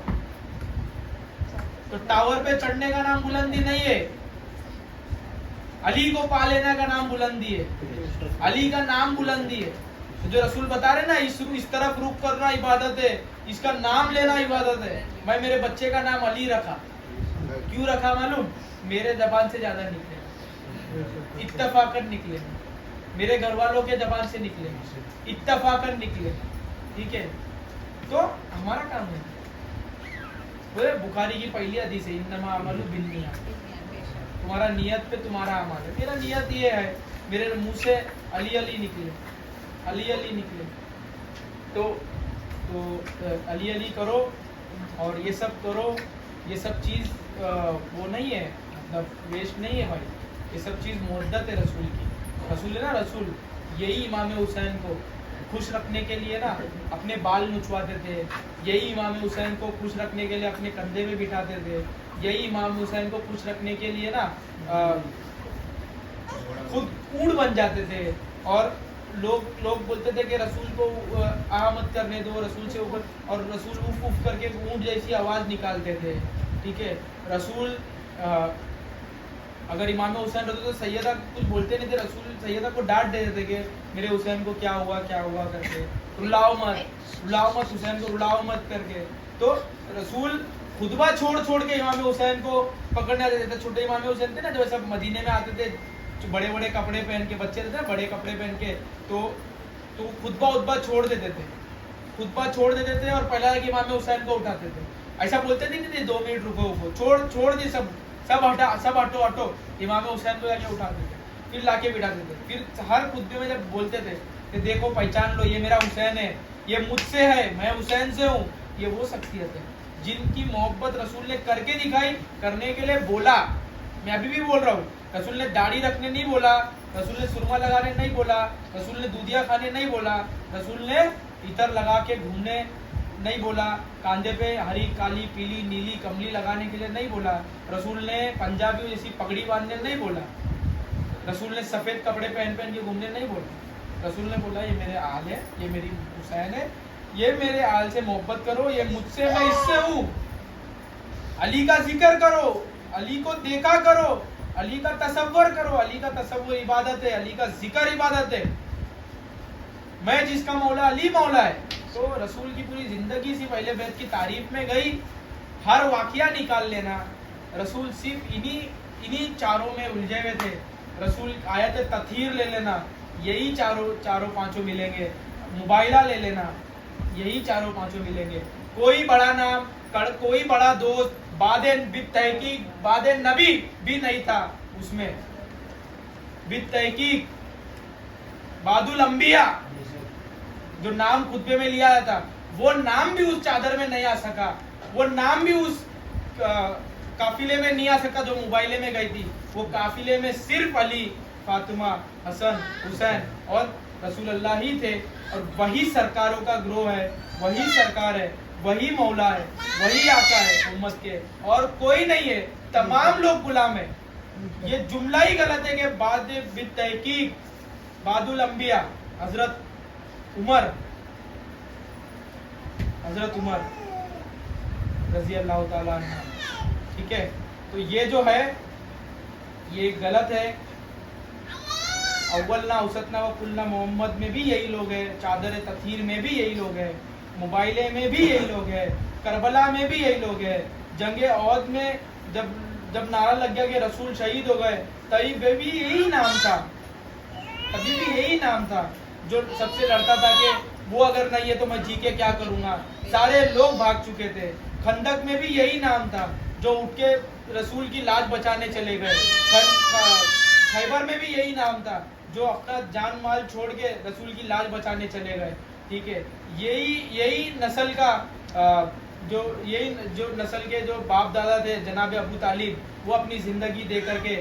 तो टावर पे चढ़ने का नाम बुलंदी नहीं है, अली को पा लेने का नाम बुलंदी है, अली का नाम बुलंदी है। तो जो रसूल बता रहे ना, इस तरफ रुक करना इबादत है, इसका नाम लेना इबादत है। मैं मेरे बच्चे का नाम अली रखा, क्यों रखा मालूम? मेरे जबान से ज्यादा निकले, इत्तफाकन निकले, मेरे घर वालों के जबान से निकले, इत्तफाकन निकले, ठीक है। तो हमारा काम है, वो बुखारी की पहली हदीस है, इन्नमा अमलु बिन्नियात, तुम्हारा नियत पे तुम्हारा अमल है। मेरा नियत ये है, मेरे मुंह से अली अली निकले, अली अली निकले, तो अली अली करो और ये सब करो। ये सब चीज़ वो नहीं है, मतलब वेस्ट नहीं है भाई, ये सब चीज़ मुद्दत है रसूल की। रसूल है ना, रसूल यही इमाम हुसैन को खुश रखने के लिए ना अपने बाल नुचवाते थे, यही इमाम हुसैन को खुश रखने के लिए अपने कंधे में बिठाते थे, यही इमाम हुसैन को खुश रखने के लिए ना खुद ऊँट बन जाते थे। और लोग बोलते थे कि रसूल को आमद करने दो, रसूल से ऊपर, और रसूल उफ उफ करके ऊँट जैसी आवाज़ निकालते थे, ठीक है। रसूल अगर इमाम हुसैन रहते तो सैयदा कुछ बोलते नहीं थे, रसूल सैयदा को डांट देते थे कि मेरे हुसैन को क्या हुआ करके, रुलाओ मत हुसैन को, रुलाओ मत करके। तो रसूल खुतबा छोड़ के इमाम हुसैन को पकड़ने देते थे। छोटे इमाम हुसैन थे ना, जो सब मदीने में आते थे, बड़े बड़े कपड़े पहन के, बच्चे थे बड़े कपड़े पहन के, तो खुतबा छोड़ देते थे और पहला कि इमाम हुसैन को उठाते थे। ऐसा बोलते नहीं थे 2 मिनट रुको, छोड़ दी, सब हटो, इमाम हुसैन को जाके उठाते थे, फिर लाके बिठाते थे। फिर हर खुतबे में जब बोलते थे कि देखो पहचान लो, ये मेरा हुसैन है, ये मुझसे है, मैं हुसैन से हूँ। ये वो शख्सियत है जिनकी मोहब्बत रसूल ने करके दिखाई, करने के लिए बोला। मैं अभी भी बोल रहा हूँ, रसूल ने दाढ़ी रखने नहीं बोला, रसूल ने सुरमा लगाने नहीं बोला, रसूल ने दूधिया खाने नहीं बोला, रसूल ने इतर लगा के घूमने नहीं बोला, कांधे पे हरी काली पीली नीली कमली लगाने के लिए नहीं बोला, रसूल ने पंजाबी जैसी पगड़ी बांधने नहीं बोला, रसूल ने सफ़ेद कपड़े पहन के घूमने नहीं बोला। रसूल ने बोला ये मेरे आल है, ये मेरी हुसैन है, ये मेरे आल से मोहब्बत करो, ये मुझसे, मैं इससे हूँ। अली का जिक्र करो, अली को देखा करो, अली का तसव्वुर करो। अली का तसव्वुर इबादत है, अली का जिक्र इबादत है। मैं जिसका मौला अली मौला है। तो रसूल की पूरी जिंदगी सिर्फ अहले बैत की तारीफ में गई, हर वाकया निकाल लेना। रसूल सिर्फ इन्हीं चारों में उलझे हुए थे। रसूल आयत तथहीर ले लेना, यही चारों पांचों मिलेंगे। मुबाइला ले लेना, यही चारों पांचों मिलेंगे। कोई बड़ा नाम, कोई बड़ा दोस्त बादे नबी भी नहीं था उसमें। बितहकीक बादुल अंबिया जो नाम खुतबे में लिया था, वो नाम भी उस चादर में नहीं आ सका, वो नाम भी उस काफिले में नहीं आ सका जो मुबाइले में गई थी। वो काफिले में सिर्फ अली, फातिमा, हसन, हुसैन और रसूल अल्लाह ही थे, और वही सरकारों का ग्रोह है, वही सरकार है, वही मौला है, वही आका है उम्मत के, और कोई नहीं है, तमाम लोग गुलाम है। ये जुमला ही गलत है कि बाद तहकीक बादुल अंबिया हजरत उमर रजी अल्लाह ताला अन्हु, ठीक है। तो ये जो है ये गलत है। अव्वल ना उसतना व कुल्ला मोहम्मद में भी यही लोग हैं, चादर तथीर में भी यही लोग हैं, मोबाइले में भी यही लोग हैं, करबला में भी यही लोग हैं, जंगे औद में जब नारा लग गया कि रसूल शहीद हो गए, तभी भी यही नाम था, अभी भी यही नाम था जो सबसे लड़ता था कि वो अगर नहीं है तो मैं जी के क्या करूंगा। सारे लोग भाग चुके थे। खंदक में भी यही नाम था जो उठ के रसूल की लाश बचाने चले गए। खैबर में भी यही नाम था जो अपना जान माल छोड़ के रसूल की लाश बचाने चले गए, ठीक है। यही नस्ल का जो नस्ल के जो बाप दादा थे जनाब अबू तालिब, वो अपनी जिंदगी दे करके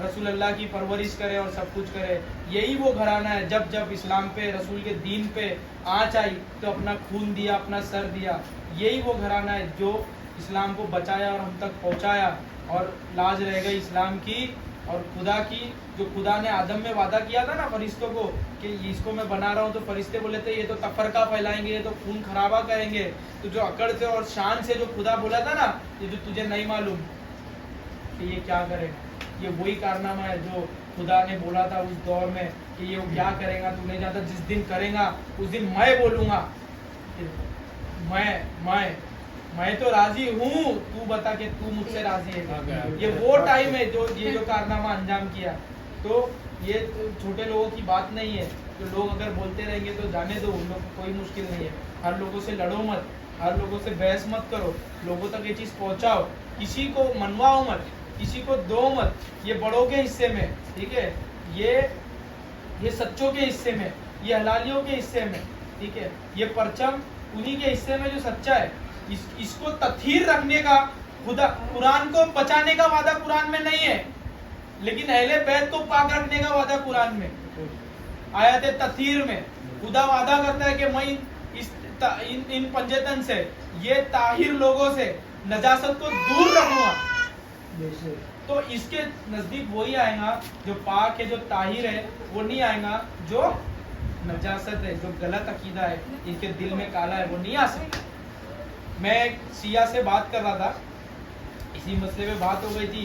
रसूल अल्लाह की परवरिश करे और सब कुछ करे। यही वो घराना है जब जब इस्लाम पे रसूल के दीन पे आँच आई तो अपना खून दिया, अपना सर दिया। यही वो घराना है जो इस्लाम को बचाया और हम तक पहुंचाया, और लाज रह गई इस्लाम की और खुदा की। जो खुदा ने आदम में वादा किया था ना फरिश्तों को कि इसको मैं बना रहा हूँ, तो फरिश्ते बोले थे ये तो तफरका फैलाएंगे, ये तो खून खराबा करेंगे। तो जो अकड़ से और शान से जो खुदा बोला था ना, ये जो तुझे नहीं मालूम कि ये क्या करेगा, ये वही कारनामा है जो खुदा ने बोला था उस दौर में कि ये क्या करेगा तू नहीं जानता। जिस दिन करेगा उस दिन मैं बोलूंगा, मैं तो राजी हूँ, तू बता कि तू मुझसे राजी है। ये वो टाइम है जो ये जो कारनामा अंजाम किया। तो ये तो छोटे लोगों की बात नहीं है। तो लोग अगर बोलते रहेंगे तो जाने दो, उन लोग को कोई मुश्किल नहीं है। हर लोगों से लड़ो मत, हर लोगों से बहस मत करो, लोगों तक ये चीज़ पहुँचाओ, किसी को मनवाओ मत, किसी को दो मत। ये बड़ों के हिस्से में, ठीक है, ये सच्चों के हिस्से में, ये हलालियों के हिस्से में, ठीक है, ये परचम उन्हीं के हिस्से में जो सच्चा है। इसको तथीर रखने का खुदा कुरान को बचाने का वादा कुरान में नहीं है, लेकिन अहले बैत को पाक रखने का वादा कुरान में। आयत तथीर में खुदा वादा करता है कि मैं इन पंजतन से, ये ताहिर लोगों से नजासत को दूर रखूंगा। तो इसके नजदीक वही आएगा जो पाक है, जो ताहिर है, वो नहीं आएगा जो नजासत है, जो गलत अकीदा है, इनके दिल में काला है, वो नहीं आ सकता। मैं सिया से बात कर रहा था, इसी मसले पे बात हो गई थी